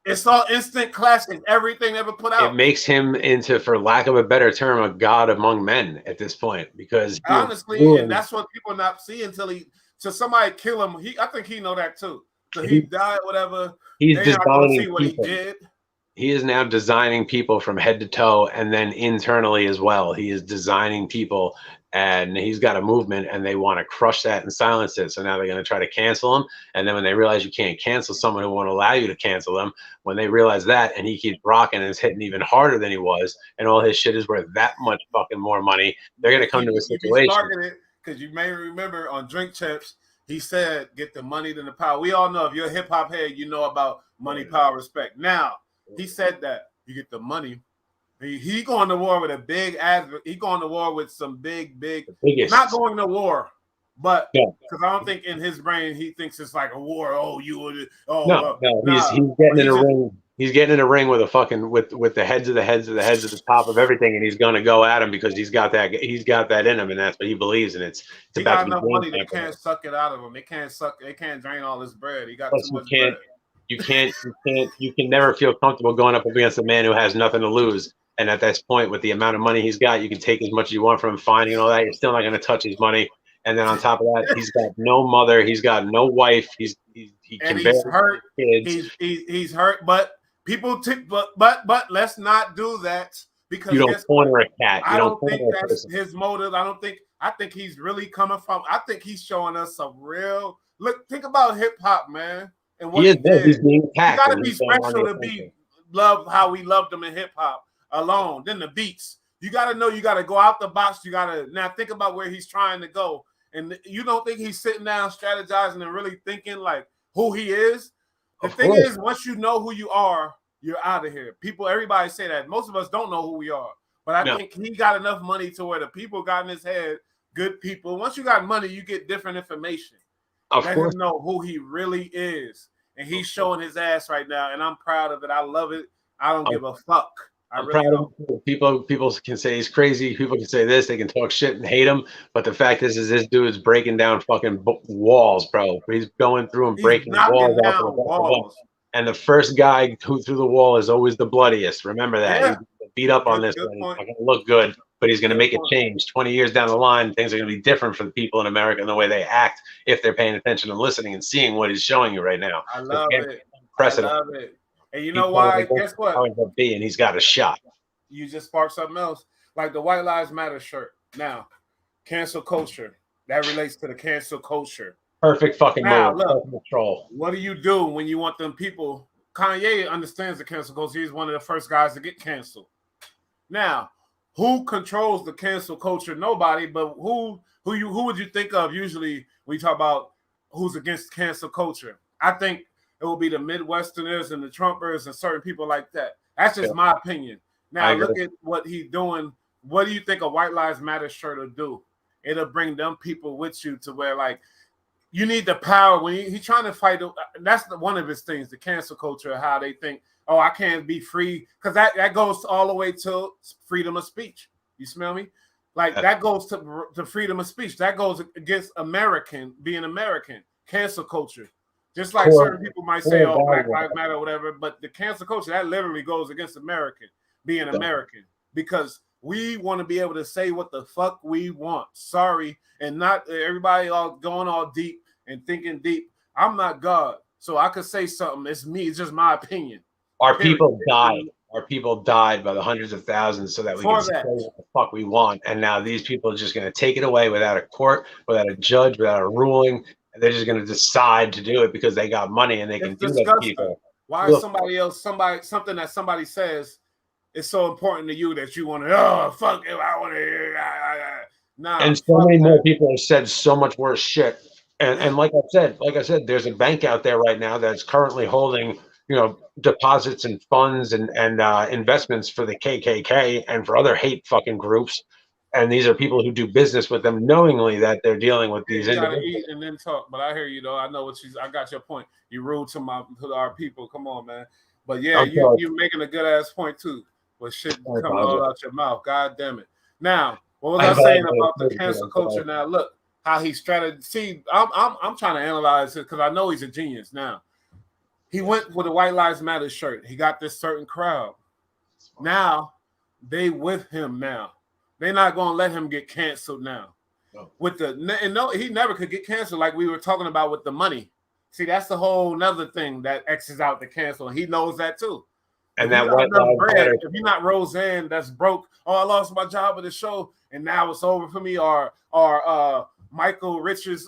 A: It's all instant classics. Everything ever put out.
B: It makes him into, for lack of a better term, a god among men at this point. Because
A: honestly, and that's what people not see until somebody kill him. I think he know that too. So he died, whatever.
B: He's designing
A: see what he did.
B: He is now designing people from head to toe, and then internally as well. He is designing people, and he's got a movement, and they want to crush that and silence it. So now they're going to try to cancel him. And then when they realize you can't cancel someone who won't allow you to cancel them, when they realize that, and he keeps rocking and is hitting even harder than he was, and all his shit is worth that much fucking more money, they're going to come to a situation.
A: Because you may remember on Drink Champs, he said, "Get the money than the power." We all know if you're a hip hop head, you know about money, power, respect. Now he said that you get the money. He going to war with a big advert. He going to war with some big. Not going to war, but because I don't think in his brain he thinks it's like a war.
B: He's getting in a ring. He's getting in a ring with a fucking with the heads of the top of everything, and he's gonna go at him because he's got that in him, and that's what he believes, and it's
A: he got enough money they can't suck it out of him. They can't drain all this bread. He got too much bread.
B: You can never feel comfortable going up against a man who has nothing to lose. And at this point, with the amount of money he's got, you can take as much as you want from him, finding and all that. You're still not going to touch his money. And then on top of that, he's got no mother, he's got no wife. He's
A: hurt. He's hurt. But people but let's not do that because
B: you don't corner a cat.
A: I don't think that's his motive. I think he's really coming from. I think he's showing us some real look. Think about hip hop, man. And what he did. He's being attacked. You gotta be special to be loved how we loved him in hip hop alone. Then the beats. You gotta know you gotta go out the box. You gotta now think about where he's trying to go. And you don't think he's sitting down strategizing and really thinking like who he is? The thing is, once you know who you are, you're out of here. Everybody say that. Most of us don't know who we are. But I think he got enough money to where the people got in his head, good people. Once you got money, you get different information. Let him know who he really is. And he's showing his ass right now, and I'm proud of it. I love it. I don't give a fuck. I
B: I'm
A: really
B: proud of
A: don't.
B: him. People can say he's crazy. People can say this. They can talk shit and hate him. But the fact is this dude is breaking down fucking walls, bro. He's going through and
A: He's
B: breaking
A: knocking
B: walls off of the
A: down
B: back of them.
A: walls.
B: And the first guy who threw the wall is always the bloodiest. Remember that. He's
A: Yeah.
B: beat up on
A: Good
B: this
A: good
B: one. He's
A: point.
B: not going to look good, but he's going to
A: Good
B: make a
A: point.
B: change. 20 years down the line, things are going to be different for the people in America and the way they act if they're paying attention and listening and seeing what he's showing you right now.
A: I love it. I
B: Precedent.
A: love it. And you
B: He
A: know
B: told
A: why?
B: me this
A: Guess
B: is
A: what?
B: how it would be, and he's got a shot.
A: You just sparked something else. Like the White Lives Matter shirt. Now, cancel culture. That relates to the cancel culture.
B: Perfect fucking
A: Now,
B: move.
A: look,
B: Control.
A: what do you do when you want them people? Kanye understands the cancel culture. He's one of the first guys to get canceled. Now, who controls the cancel culture? Nobody, but who would you think of usually when you talk about who's against cancel culture? I think it will be the Midwesterners and the Trumpers and certain people like that. That's just my opinion. Now look at what he's doing. What do you think a White Lives Matter shirt will do? It'll bring them people with you to where like you need the power when he's trying to fight. That's one of his things, the cancel culture, how they think, oh, I can't be free. Because that goes all the way to freedom of speech. You smell me? Like that goes to freedom of speech. That goes against being American, cancel culture. Just like certain people might say, oh, Black Lives Matter or whatever, but the cancel culture, that literally goes against being American. Because we want to be able to say what the fuck we want. Sorry. And not everybody all going all deep and thinking deep. I'm not God. So I could say something. It's me. It's just my opinion.
B: Our people died. Our people died by the hundreds of thousands so that we can say what the fuck we want. And now these people are just going to take it away without a court, without a judge, without a ruling. And they're just going to decide to do it because they got money and they can do that to people.
A: Why is something that somebody says is so important to you that you want to, oh, fuck it, I want to, nah.
B: And so many more people have said so much worse shit. And like I said, there's a bank out there right now that's currently holding, deposits and funds and investments for the KKK and for other hate fucking groups. And these are people who do business with them knowingly that they're dealing with these individuals.
A: You gotta eat and then talk, but I hear you though. I know I got your point. You rude to our people. Come on, man. But yeah, you're making a good ass point too. With shit coming all out your mouth. God damn it. Now, what was I saying about the cancel culture? Now, look how he strategized. See, I'm trying to analyze it because I know he's a genius. Now, he went with a White Lives Matter shirt. He got this certain crowd. Now, they with him now. They're not gonna let him get canceled now. No. He never could get canceled like we were talking about with the money. See, that's the whole another thing that X's out the cancel. And he knows that too.
B: And that White Lives Matter.
A: If you're not Roseanne, that's broke. Oh, I lost my job at the show, and now it's over for me. Or Michael Richards,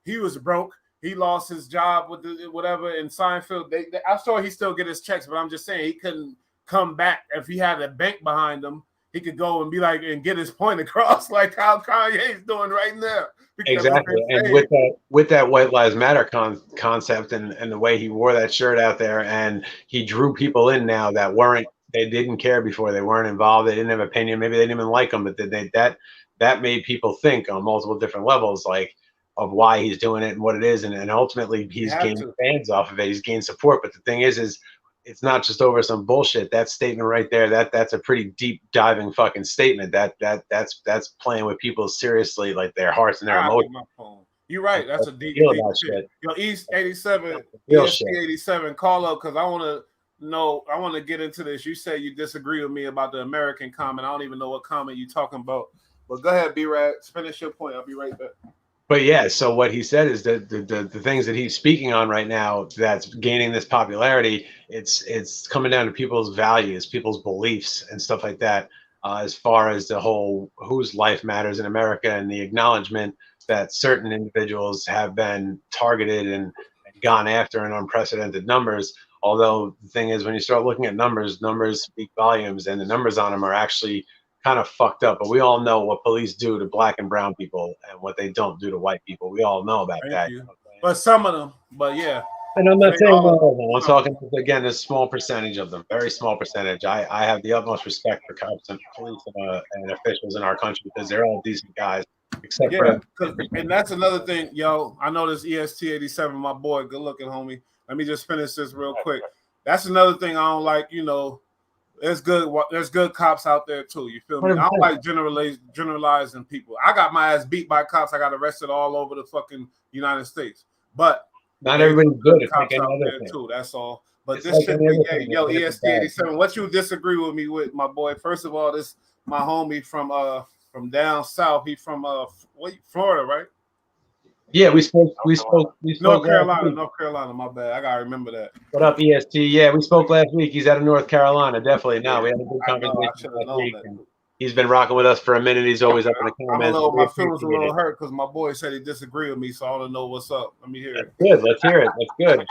A: he was broke. He lost his job with whatever in Seinfeld. I'm sure he still get his checks, but I'm just saying he couldn't come back if he had a bank behind him. He could go and be like and get his point across, like how Kanye's doing right now.
B: Exactly, and with that White Lives Matter concept and the way he wore that shirt out there, and he drew people in now that they didn't care before, they weren't involved, they didn't have opinion, maybe they didn't even like him, but that made people think on multiple different levels, like of why he's doing it and what it is, and ultimately he's gained fans off of it, he's gained support. But the thing is it's not just over some bullshit. That statement right there, that's a pretty deep diving fucking statement. That's playing with people seriously, like their hearts and their emotions.
A: You're right. That's a deep shit. East 87, ESP 87, call up because I want to get into this. You say you disagree with me about the American comment. I don't even know what comment you're talking about. But go ahead, B-Rad. Finish your point. I'll be right back.
B: But yeah, so what he said is that the things that he's speaking on right now that's gaining this popularity, it's coming down to people's values, people's beliefs and stuff like that, as far as the whole whose life matters in America and the acknowledgement that certain individuals have been targeted and gone after in unprecedented numbers. Although the thing is, when you start looking at numbers speak volumes, and the numbers on them are actually kind of fucked up. But we all know what police do to black and brown people and what they don't do to white people. We all know about that.
A: But some of them, but yeah.
B: And I'm not saying all of them. I'm talking, again, a small percentage of them, very small percentage. I have the utmost respect for cops and police and officials in our country because they're all decent guys. Except for
A: and that's another thing, yo. I know this EST 87, my boy, good looking homie. Let me just finish this real quick. That's another thing I don't like, There's good cops out there too. You feel me?
B: 100%.
A: I don't like generalizing people. I got my ass beat by cops. I got arrested all over the fucking United States. But
B: not everybody's good. It's like
A: cops
B: any
A: out
B: other
A: there
B: thing.
A: too. That's all. But
B: It's
A: this
B: like
A: shit
B: any
A: be
B: other thing.
A: yo
B: It's
A: EST 87. What you disagree with me with, my boy? First of all, this my homie from down south. He from Florida, right?
B: Yeah, we spoke
A: North
B: last
A: Carolina.
B: week.
A: North Carolina. My bad. I gotta remember that.
B: What up, EST? Yeah, we spoke last week. He's out of North Carolina. Definitely. No, we had a good
A: I know. I
B: conversation
A: should have
B: last
A: known
B: week.
A: that.
B: And he's been rocking with us for a minute. He's always up in the comments.
A: My feelings a little hurt because my boy said he disagreed with me, so I want to know what's up. Let me hear it.
B: Good. Let's hear it. That's good.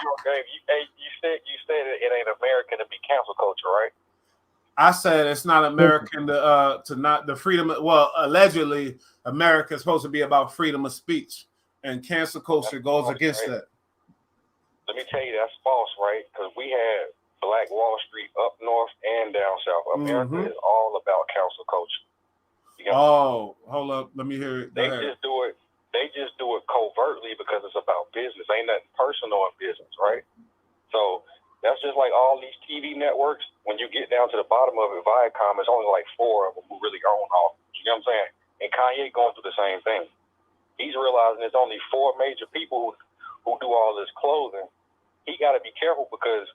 C: You said it ain't American to be cancel culture, right?
A: I said it's not American to not the freedom. Well, allegedly, America is supposed to be about freedom of speech, and cancel culture goes against that.
C: Let me tell you, that's false, right? Because we had Black Wall Street up north and down south. America is all about cancel culture.
A: Hold up, let me hear it.
C: They just do it covertly because it's about business. Ain't nothing personal in business, right? So that's just like all these TV networks. When you get down to the bottom of it, Viacom, it's only like 4 of them who really own all. You know what I'm saying? And Kanye going through the same thing. He's realizing there's only 4 major people who do all this clothing. He got to be careful because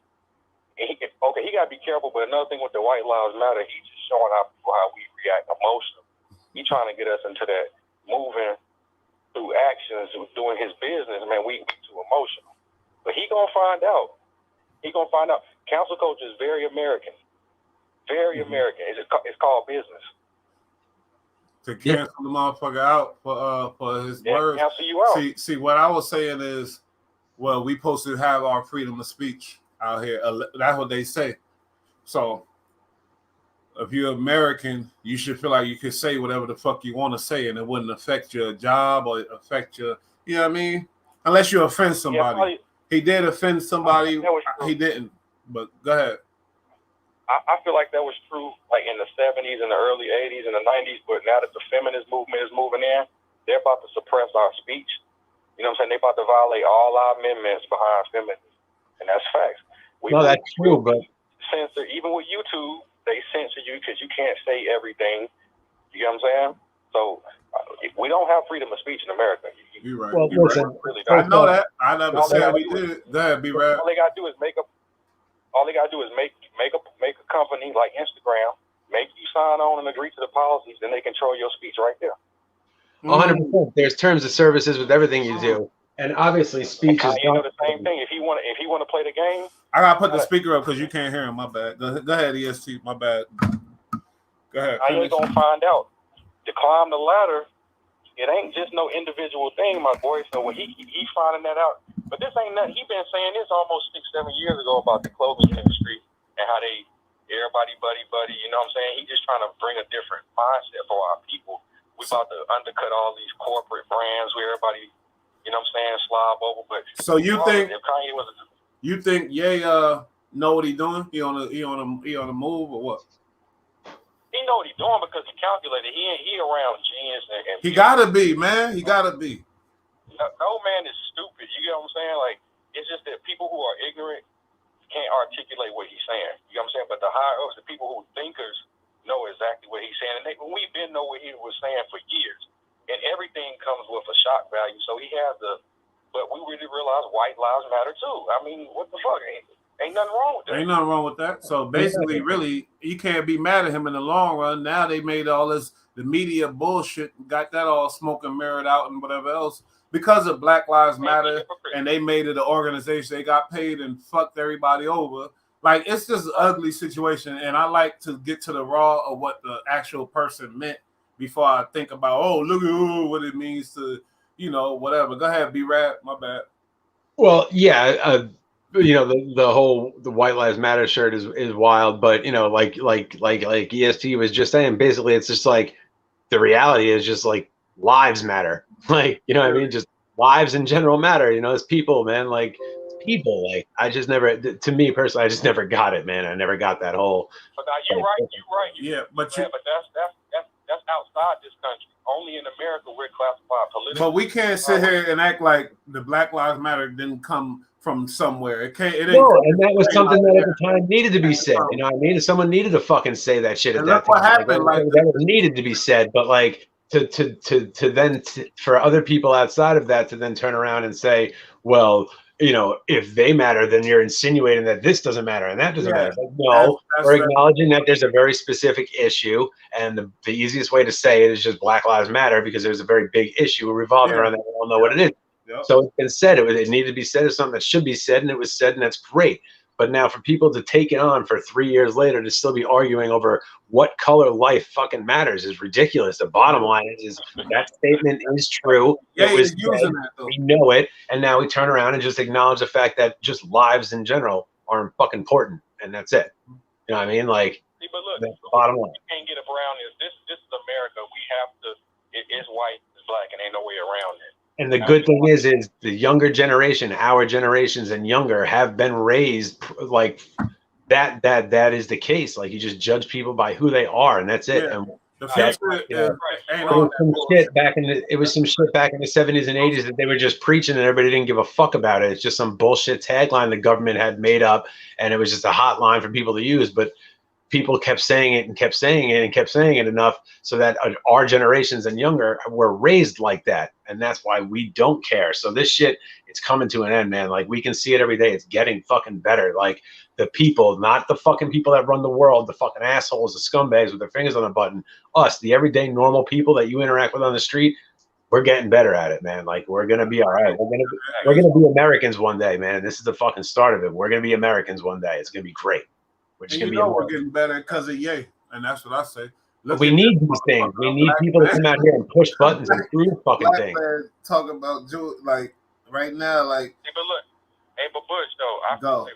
C: he got to be careful. But another thing with the White Lives Matter, he's just showing how we react emotionally. He's trying to get us into that moving through actions, doing his business. Man, we get too emotional. But he gonna find out. He gonna find out. Cancel culture is very American. Very American. It's called business.
A: To cancel the motherfucker out for his words.
C: Cancel you out.
A: See, what I was saying is, well, we supposed to have our freedom of speech out here. That's what they say. So if you're American, you should feel like you can say whatever the fuck you want to say, and it wouldn't affect your job or affect your, you know what I mean? Unless you offend somebody.
C: Yeah,
A: he did offend somebody. He didn't. But go ahead.
C: I feel like that was true, like in the 70s and the early 80s and the 90s. But now that the feminist movement is moving in, they're about to suppress our speech. You know what I'm saying? They're about to violate all our amendments behind feminism, and that's facts.
B: That's true, but
C: censor, even with YouTube, they censor you because you can't say everything. You know what I'm saying? So we don't have freedom of speech in America.
A: You're right.
B: Well,
A: You're
B: listen,
A: right. I know that. I never said we did. Go ahead, be right.
C: All they gotta do is make a company like Instagram, make you sign on and agree to the policies, then they control your speech right there.
B: 100%. There's terms of services with everything you do, and obviously speech is.
C: You know the same thing. If he want to play the game,
A: I gotta put the speaker up because you can't hear him. My bad. Go ahead, EST. My bad. Go ahead.
C: I ain't gonna find out. To climb the ladder, it ain't just no individual thing, my boy. So when he finding that out, but this ain't nothing. He been saying this almost 6-7 years ago about the clothing industry and how everybody buddy. You know what I'm saying? He just trying to bring a different mindset for our people. We about to undercut all these corporate brands where everybody, you know what I'm saying, slob over. But
A: so you think
C: if Kanye was
A: Ye know what he doing? He on a move or what?
C: He know what he doing because he calculated. He around genius and
A: he gotta be, man. He gotta be.
C: No man is stupid. You get what I'm saying? Like, it's just that people who are ignorant can't articulate what he's saying. You know what I'm saying? But the higher ups, the people who thinkers know exactly what he's saying. And we've been know what he was saying for years. And everything comes with a shock value. So he has but we really realize white lives matter too. I mean, what the fuck? Ain't nothing wrong with that.
A: Ain't nothing wrong with that. So basically, really, you can't be mad at him in the long run. Now they made all this, the media bullshit, got that all smoke and mirrored out and whatever else. Because of Black Lives Matter, and they made it an organization, they got paid and fucked everybody over. Like, it's just an ugly situation, and I like to get to the raw of what the actual person meant before I think about, look at what it means to, whatever. Go ahead, B-Rad. My bad.
B: Well, yeah, the White Lives Matter shirt is wild, but like EST was just saying, basically it's just like the reality is just like lives matter. Like, what I mean? Just lives in general matter, as people, man. Like people, like I just never, to me personally, I just never got it, man. I never got that whole.
C: But now you're right.
A: Yeah, but
C: that's outside this country. Only in America we're classified politically.
A: But we can't sit here and act like the Black Lives Matter didn't come from somewhere. It can't. It ain't.
B: No, and that was something that at
A: there.
B: the time needed to be said. You know what I mean? Someone needed to fucking say that shit at
A: And
B: that
A: look what
B: time.
A: happened.
B: That was needed to be said, but like to then for other people outside of that to then turn around and say, well, you know, if they matter, then you're insinuating that this doesn't matter and that doesn't matter. Like, no, we're acknowledging that there's a very specific issue, and the easiest way to say it is just Black Lives Matter, because there's a very big issue revolving around that. We all know what it is.
A: Yep.
B: So it's been said. It needed to be said as something that should be said, and it was said, and that's great. But now for people to take it on for 3 years later to still be arguing over what color life fucking matters is ridiculous. The bottom line is that statement is true.
A: Yeah,
B: it was
A: using
B: said,
A: that, though.
B: we know it, and now we turn around and just acknowledge the fact that just lives in general are fucking important, and that's it. You know what I mean? Like,
C: see, but look,
B: that's the bottom line.
C: You can't get around this. This is America. We have to. It's white, it's black, and ain't no way around it.
B: And the good thing is the younger generation, our generations and younger, have been raised like that. That is the case. Like, you just judge people by who they are, and that's it.
A: Yeah.
B: And
A: The future
B: it was some shit back in the 70s and 80s that they were just preaching, and everybody didn't give a fuck about it. It's just some bullshit tagline the government had made up, and it was just a hotline for people to use. But people kept saying it and kept saying it and kept saying it enough so that our generations and younger were raised like that. And that's why we don't care. So this shit, it's coming to an end, man. Like, we can see it every day. It's getting fucking better. Like, the people, not the fucking people that run the world, the fucking assholes, the scumbags with their fingers on the button, us, the everyday normal people that you interact with on the street, we're getting better at it, man. Like, we're going to be all right. We're going to be Americans one day, man. This is the fucking start of it. We're going to be Americans one day. It's going to be great.
A: And you know we're getting better because of Ye, and that's what I say.
B: We need these things. We need people to come out here and push buttons and prove fucking things.
A: Talking about like right now, like.
C: Hey, but look, but Bush though, I feel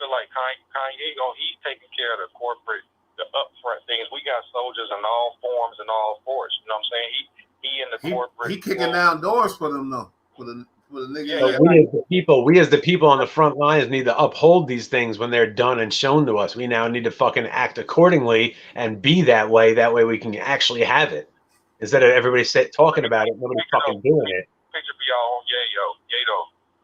C: like Kanye, he's taking care of the corporate, the upfront things. We got soldiers in all forms and all forts. You know what I'm saying? He in the corporate.
A: He kicking down doors for them though. For the niggas.
B: So we as the people on the front lines need to uphold these things when they're done and shown to us. We now need to fucking act accordingly and be that way. That way we can actually have it. Instead of everybody talking about it, nobody's fucking doing it.
C: Picture for y'all on Yayo.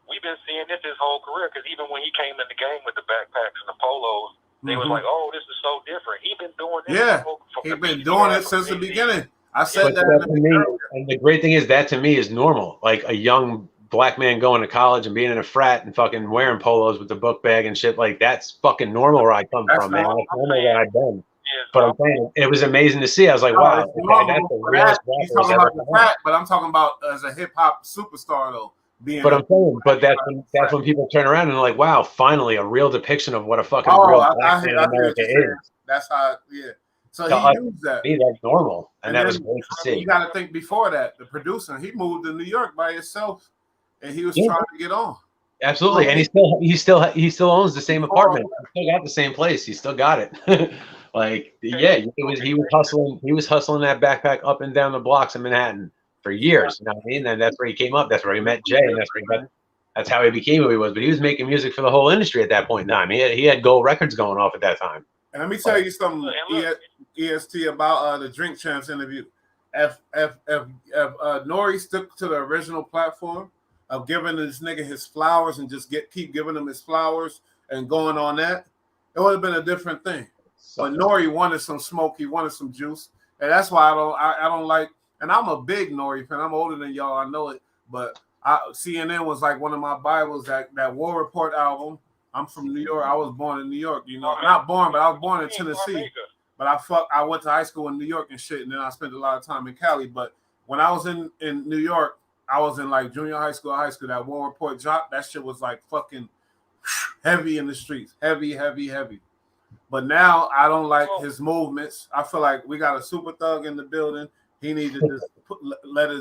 C: We've been seeing this his whole career, because even when he came in the game with the backpacks and the polos, they was like, "Oh, this is so different." He's been doing this.
A: Yeah, he's been doing it since the beginning. I said that
B: to me, and the great thing is that to me is normal. Like, a young black man going to college and being in a frat and fucking wearing polos with the book bag and shit, like, that's fucking normal where I come from, man. That's normal where I've been. But I'm saying, it was amazing to see. I was like, wow, that's the realest rapper.
A: He's talking about the frat, but I'm talking about as a hip hop superstar though.
B: But I'm saying, that's when people turn around and are like, wow, finally a real depiction of what a fucking real black man in America is.
A: That's how, yeah. So he used that.
B: That's normal, and that was great to see.
A: You got to think before that, the producer, he moved to New York by himself, and he was trying to get on.
B: Absolutely, and he still owns the same apartment. He still got the same place. He still got it. Like, yeah, he was hustling. He was hustling that backpack up and down the blocks in Manhattan for years. You know what I mean? And that's where he came up. That's where he met Jay, and that's how he became who he was. But he was making music for the whole industry at that point in time. He had gold records going off at that time.
A: And let me tell you something, EST, about the Drink Champs interview. If Nori stuck to the original platform of giving this nigga his flowers and just keep giving him his flowers and going on that, it would have been a different thing. But Nori wanted some smoke, he wanted some juice, and that's why I don't like. And I'm a big Nori fan. I'm older than y'all, I know it. But CNN was like one of my Bibles. That War Report album. I'm from New York. I was born in New York. You know, not born, but I was born in Tennessee. But I went to high school in New York and shit, and then I spent a lot of time in Cali. But when I was in New York, I was in like junior high school, That War Report drop, that shit was like fucking heavy in the streets, heavy. But now I don't like his movements. I feel like we got a super thug in the building. He needed to just let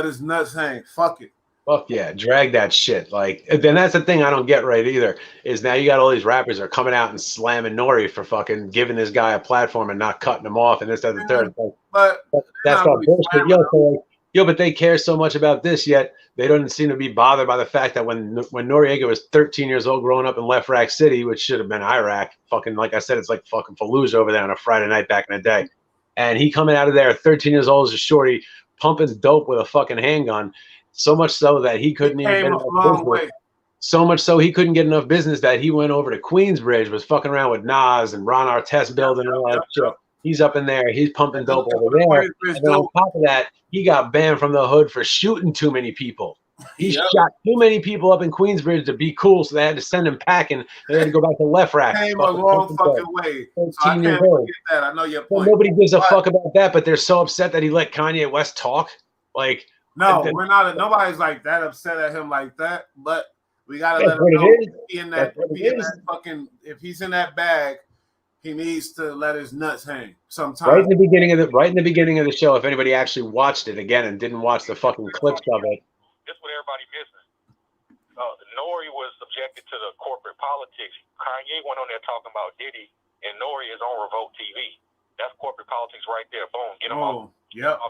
A: his nuts hang. Fuck it.
B: Fuck yeah, drag that shit. Like, then that's the thing I don't get right either, is now you got all these rappers that are coming out and slamming Nori for fucking giving this guy a platform and not cutting him off and this, that, and the third.
A: But
B: that's not bullshit. But they care so much about this, yet they don't seem to be bothered by the fact that when Noriega was 13 years old growing up in Left Rack City, which should have been Iraq, fucking, like I said, it's like fucking Fallujah over there on a Friday night back in the day. And he coming out of there 13 years old as a shorty, pumping dope with a fucking handgun. So much so that he couldn't even.
A: Came a long way.
B: So much so he couldn't get enough business that he went over to Queensbridge, was fucking around with Nas and Ron Artest building and all that shit. He's up in there. He's pumping dope over there. And then on top of that, he got banned from the hood for shooting too many people. He shot too many people up in Queensbridge to be cool, so they had to send him packing. They had to go back to Left Rack.
A: Came a long fucking way. So I can't forget that. I know your point.
B: Well, nobody gives a fuck about that, but they're so upset that he let Kanye West talk. Like,
A: no, we're not. Nobody's like that upset at him like that. But we gotta let him know if he's in that bag, he needs to let his nuts hang sometimes.
B: Right in the beginning of the show, if anybody actually watched it again and didn't watch the fucking clips of it.
C: That's what everybody missing. Nori was subjected to the corporate politics. Kanye went on there talking about Diddy, and Nori is on Revolt TV. That's corporate politics right there. Boom, get him off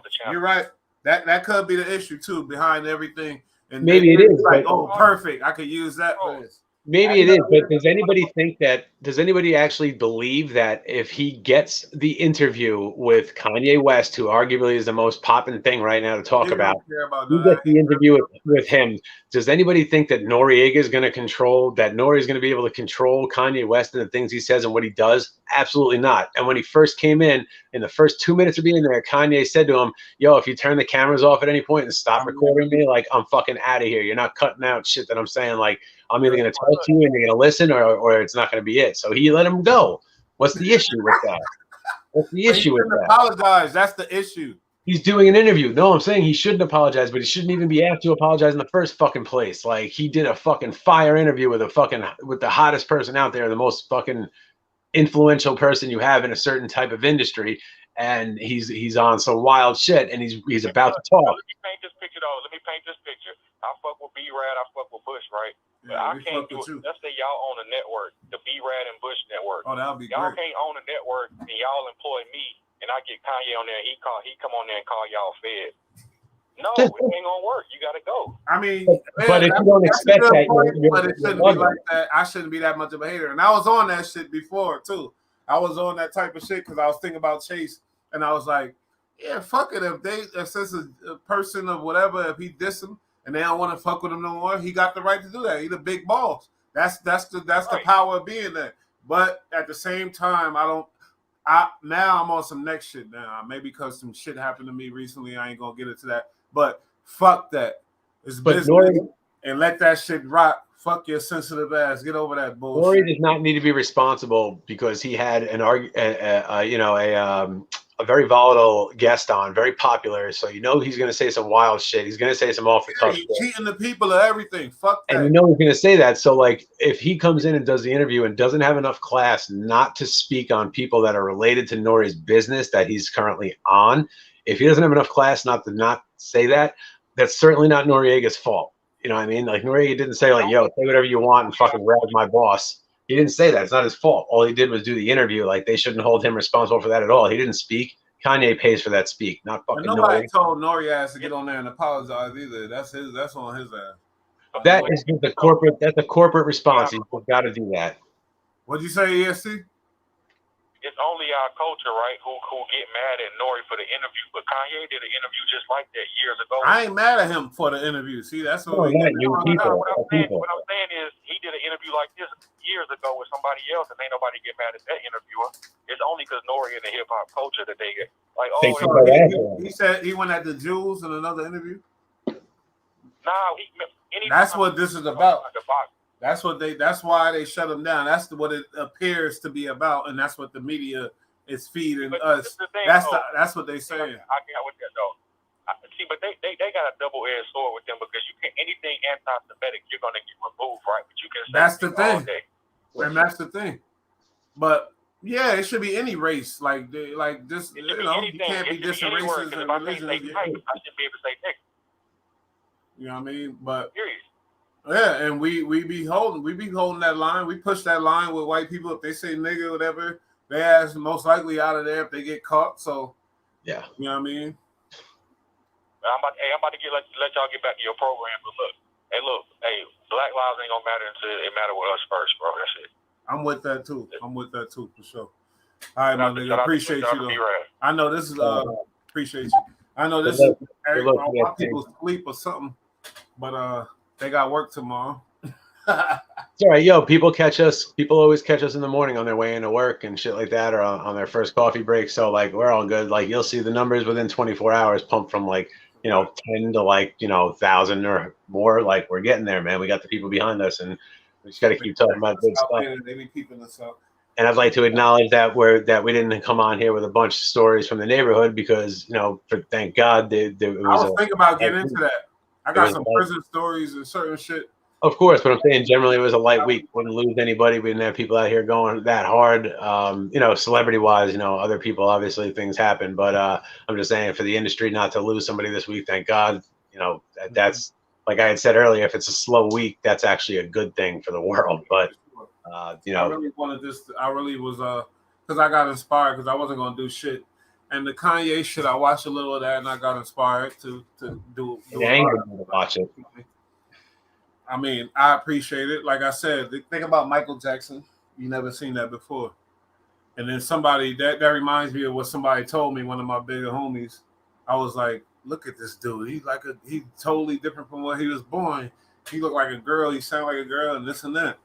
C: the channel.
A: You're right. That could be the issue too behind everything. And
B: maybe it is
A: like, perfect. I could use that for this.
B: Maybe it is, but does anybody actually believe that if he gets the interview with Kanye West, who arguably is the most popping thing right now to talk about, he gets the interview with him, does anybody think that Noriega is going to Nori is going to be able to control Kanye West and the things he says and what he does? Absolutely not. And when he first came in the first 2 minutes of being there, Kanye said to him, yo, if you turn the cameras off at any point and stop recording me, like, I'm fucking out of here. You're not cutting out shit that I'm saying. Like, I'm either going to talk to you and you're going to listen or it's not going to be it. So he let him go. What's the issue with that? What's the issue with that?
A: Apologize. That's the issue.
B: He's doing an interview. No, I'm saying he shouldn't apologize, but he shouldn't even be asked to apologize in the first fucking place. Like, he did a fucking fire interview with the hottest person out there, the most fucking influential person you have in a certain type of industry, and he's on some wild shit, and he's about to talk.
C: Let me paint this picture, though. I fuck with B-Rad, I fuck with Bush, right? But I can't do it. Let's say y'all own a network, the B-Rad and Bush network.
A: Oh, that'll be
C: y'all
A: great.
C: Can't own a network and y'all employ me, and I get Kanye on there. He come on there and call y'all fed. No, it ain't gonna work. You gotta go.
A: I mean,
B: but if you don't expect that,
A: but it shouldn't be like that. I shouldn't be that much of a hater, and I was on that shit before too. I was on that type of shit because I was thinking about Chase, and I was like, yeah, fuck it. If since a person of whatever, if he diss him and they don't want to fuck with him no more, he got the right to do that. He the big boss. That's the power of being there. But at the same time, now I'm on some next shit now. Maybe because some shit happened to me recently. I ain't gonna get into that. But fuck that. It's business, and let that shit rock. Fuck your sensitive ass. Get over that bullshit.
B: Nori does not need to be responsible because he had a very volatile guest on, very popular. So he's going to say some wild shit. He's going to say some off the cuff shit.
A: Cheating the people of everything. Fuck that.
B: And he's going to say that. So like, if he comes in and does the interview and doesn't have enough class not to speak on people that are related to Nori's business that he's currently on, if he doesn't have enough class not to not say that, that's certainly not Noriega's fault. You know what I mean? Like, Noriega didn't say like, yo, say whatever you want and fucking rag my boss. He didn't say that. It's not his fault. All he did was do the interview. Like, they shouldn't hold him responsible for that at all. He didn't speak. Kanye pays for that speak, not fucking
A: nobody told Nori ass to get on there and apologize either. That's on his ass.
B: That's a corporate response. He's got to do that.
A: What'd you say, ESC?
C: It's only our culture, right, who get mad at Nori for the interview. But Kanye did an interview just like that years ago.
A: I ain't mad at him for the interview. See, that's what
C: What I'm saying is he did an interview like this years ago with somebody else, and ain't nobody get mad at that interviewer. It's only because Nori in the hip hop culture that they get like,
A: he said he went at the Jules in another interview.
C: Nah,
A: that's what this is about. That's why they shut him down. That's what it appears to be about, and that's what the media is feeding us. That's what they saying.
C: I get with that though. See, but they got a double-edged sword with them because you can anything anti-Semitic, you're gonna get removed, right? But you can.
A: That's the thing, and that's the thing. But yeah, it should be any race. Like this, you can't be dissing races and religions. I should be able to say nigga. You know what I mean? But. Period. Yeah, and we be holding that line. We push that line with white people. If they say nigga, whatever, they ask most likely out of there if they get caught. So
B: yeah,
A: you know what I mean.
C: I'm about to let y'all get back to your program. But look, Black lives ain't gonna matter until it matter with us first, bro. That's it. I'm with that too, for sure. All right, my nigga, appreciate you though. I know this is appreciate you. I know this is my people sleep or something, but they got work tomorrow.
B: It's all right, yo. People catch us. People always catch us in the morning on their way into work and shit like that, or on their first coffee break. So like, we're all good. Like, you'll see the numbers within 24 hours pump from like 10 to like 1,000 or more. Like, we're getting there, man. We got the people behind us, and we just got to keep talking about good stuff.
A: They be keeping us up.
B: And I'd like to acknowledge that we didn't come on here with a bunch of stories from the neighborhood because thank God there was.
A: I was thinking about getting into that. I got some prison stories and certain shit.
B: Of course, but I'm saying generally it was a light week. We didn't lose anybody. We didn't have people out here going that hard. Celebrity-wise, other people, obviously things happen. But I'm just saying for the industry not to lose somebody this week, thank God. That's like I had said earlier, if it's a slow week, that's actually a good thing for the world. But
A: I really wanted this. I really was because I got inspired because I wasn't gonna do shit. And the Kanye shit, I watched a little of that, and I got inspired to do.
B: Watch it.
A: I mean, I appreciate it. Like I said, think about Michael Jackson. You never seen that before. And then somebody that reminds me of what somebody told me, one of my bigger homies. I was like, look at this dude. He's totally different from what he was born. He looked like a girl. He sounded like a girl and this and that.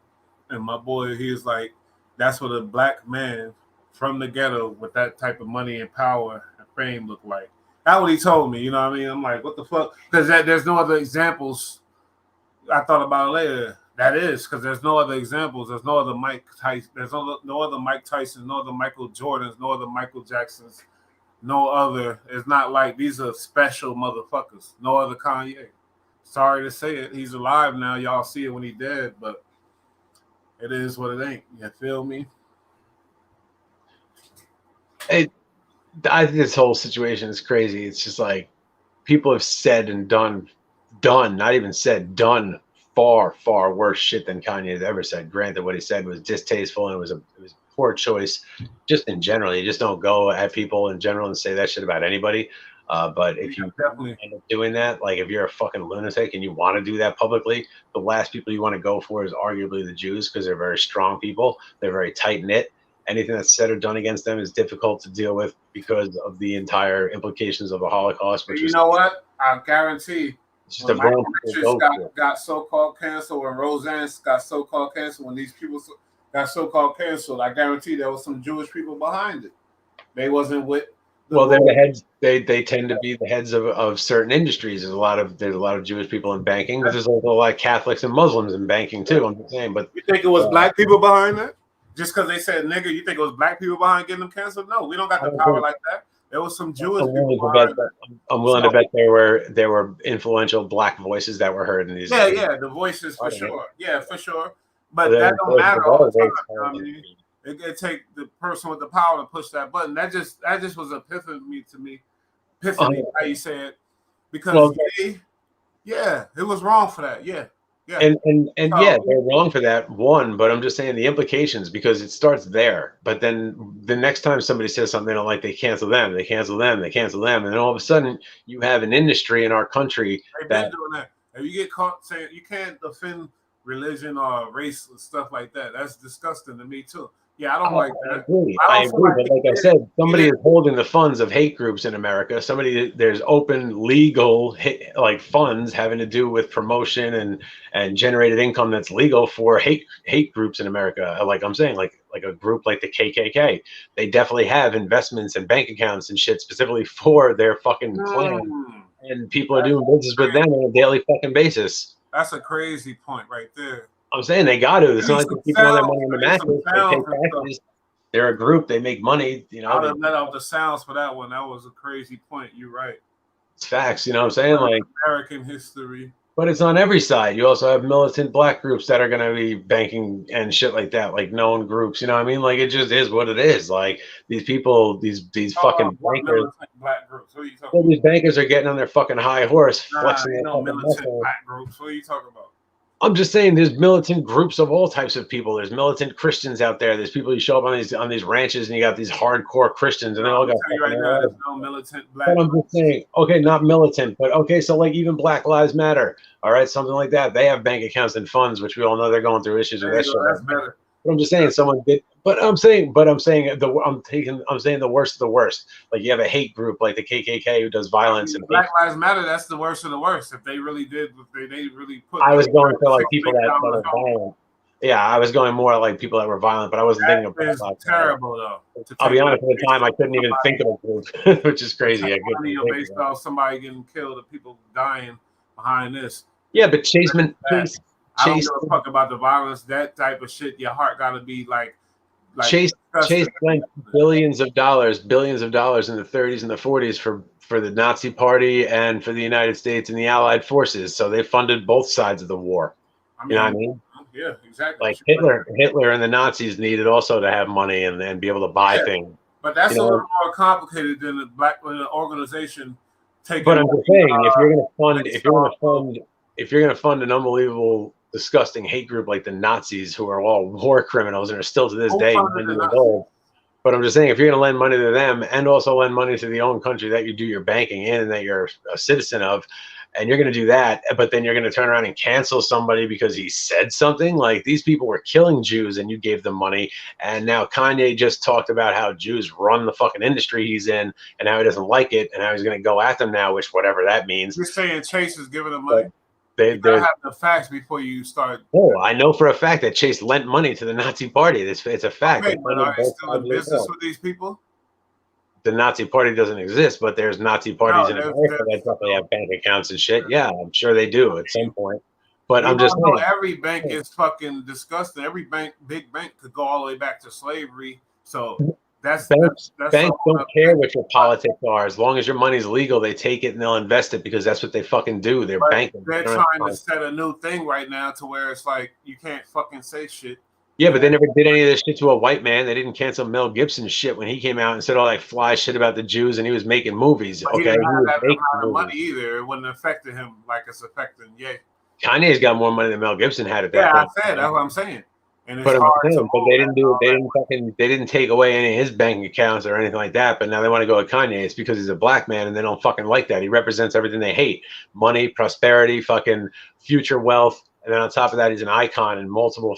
A: And my boy, he was like, that's what a black man from the ghetto with that type of money and power and fame look like. That's what he told me. You know what I mean? I'm like, what the fuck? Because there's no other examples. I thought about it later. That is because there's no other examples. There's no other Mike Tyson. There's no other Mike Tyson. No other Michael Jordans. No other Michael Jacksons. No other. It's not like these are special motherfuckers. No other Kanye. Sorry to say it. He's alive now. Y'all see it when he dead, but it is what it ain't. You feel me?
B: I think this whole situation is crazy. It's just like people have said and done, not even said, done far, far worse shit than Kanye has ever said. Granted, what he said was distasteful and it was a poor choice just in general. You just don't go at people in general and say that shit about anybody. But if you end up doing that, like if you're a fucking lunatic and you want to do that publicly, the last people you want to go for is arguably the Jews because they're very strong people. They're very tight-knit. Anything that's said or done against them is difficult to deal with because of the entire implications of the Holocaust.
A: Which what? I guarantee when Michael Richards got so-called canceled, when Roseanne got so-called canceled, when these people got so-called canceled, I guarantee there was some Jewish people behind it. They wasn't with.
B: Well, they're the heads. They tend to be the heads of certain industries. There's a lot of Jewish people in banking, but there's also a lot of Catholics and Muslims in banking too. I'm just saying, but
A: you think it was black people behind that? Just because they said nigga, you think it was black people behind getting them canceled? No, we don't got the power like that. There was some Jewish people.
B: I'm willing to bet there were influential black voices that were heard in these.
A: Yeah, the voices for sure. Yeah, for sure. But that don't matter all the time. I mean, it take the person with the power to push that button. That just was epiphany to me. Epiphany, how you say it? Because it was wrong for that. Yeah. Yeah.
B: And yeah, they're wrong for that one, but I'm just saying the implications because it starts there. But then the next time somebody says something they don't like, they cancel them, and then all of a sudden you have an industry in our country
A: They've been doing that. If you get caught saying you can't offend religion or race and stuff like that, that's disgusting to me too. Yeah, I don't like that.
B: I agree, but like I said, somebody is holding the funds of hate groups in America. There's open legal funds having to do with promotion and generated income that's legal for hate groups in America. Like I'm saying, like a group like the KKK, they definitely have investments and bank accounts and shit specifically for their fucking clan, and people are doing business with them on a daily fucking basis.
A: That's a crazy point right there.
B: I'm saying they got to. It's not like they keep all their money on the mattress. They pay taxes. They're a group. They make money.
A: I would have let out the sounds for that one. That was a crazy point. You're right.
B: It's facts. You know what I'm saying? Like
A: American history.
B: But it's on every side. You also have militant black groups that are going to be banking and shit like that, like known groups. You know what I mean? Like it just is what it is. Like these people, these fucking bankers.
A: Black groups. What are you talking
B: about? These bankers are getting on their fucking high horse, flexing their fucking
A: militant black groups. What are you talking about?
B: I'm just saying there's militant groups of all types of people. There's militant Christians out there. There's people you show up on these ranches and you got these hardcore Christians and they all got
A: right now, there's no militant black.
B: But I'm just saying, okay, not militant, but okay, so like even Black Lives Matter, all right, something like that. They have bank accounts and funds, which we all know they're going through issues with that shit.
A: That's better.
B: But I'm just saying someone did. But I'm saying I'm saying the worst of the worst. Like you have a hate group like the KKK who does violence and
A: Black Lives Matter. That's the worst of the worst. If they really did, if they really put.
B: I was going for like people that are violent. Yeah, I was going more like people that were violent, but I wasn't thinking about
A: that. Terrible though.
B: I'll be honest. At the time, I couldn't even think of a group, which is crazy.
A: Money based off somebody getting killed, and people dying behind this.
B: Yeah, but Chase.
A: I don't give a fuck about the violence. That type of shit. Your heart got to be like
B: Chase spent billions of dollars in the 30s and the 40s for the Nazi Party and for the United States and the Allied forces. So they funded both sides of the war. You know what I mean?
A: Yeah, exactly.
B: Like Hitler and the Nazis needed also to have money and be able to buy things.
A: But that's a little more complicated than the organization taking.
B: But I'm just saying, if you're going to fund an unbelievable, disgusting hate group like the Nazis, who are all war criminals and are still to this day years old. But I'm just saying, if you're going to lend money to them and also lend money to the own country that you do your banking in and that you're a citizen of, and you're going to do that, but then you're going to turn around and cancel somebody because he said something, like these people were killing Jews and you gave them money. And now Kanye just talked about how Jews run the fucking industry he's in and how he doesn't like it and how he's going to go at them now, which whatever that means.
A: You're saying Chase is giving them money?
B: You gotta
A: have the facts before you start.
B: Oh, I know for a fact that Chase lent money to the Nazi Party. It's a fact.
A: Okay, but are you still in business with these people?
B: The Nazi Party doesn't exist, but there's Nazi parties in America that definitely have bank accounts and shit. Yeah, I'm sure they do at some point. But I'm just saying,
A: every bank is fucking disgusting. Every big bank, could go all the way back to slavery. So that's
B: banks don't care what your politics are. As long as your money's legal, they take it and they'll invest it because that's what they fucking do. They're banking.
A: They're trying to set a new thing right now to where it's like you can't fucking say shit.
B: Yeah, but they never did any of this shit to a white man. They didn't cancel Mel Gibson's shit when he came out and said all that fly shit about the Jews, and he was making movies.
A: But
B: okay,
A: he didn't have that money either. It wouldn't have affected him like it's affecting
B: Kanye's got more money than Mel Gibson had at that point.
A: Yeah, I said that's what I'm saying. And it's
B: but they
A: didn't
B: they didn't take away any of his bank accounts or anything like that. But now they want to go with Kanye. It's because he's a black man and they don't fucking like that. He represents everything they hate: money, prosperity, fucking future wealth, and then on top of that, he's an icon in multiple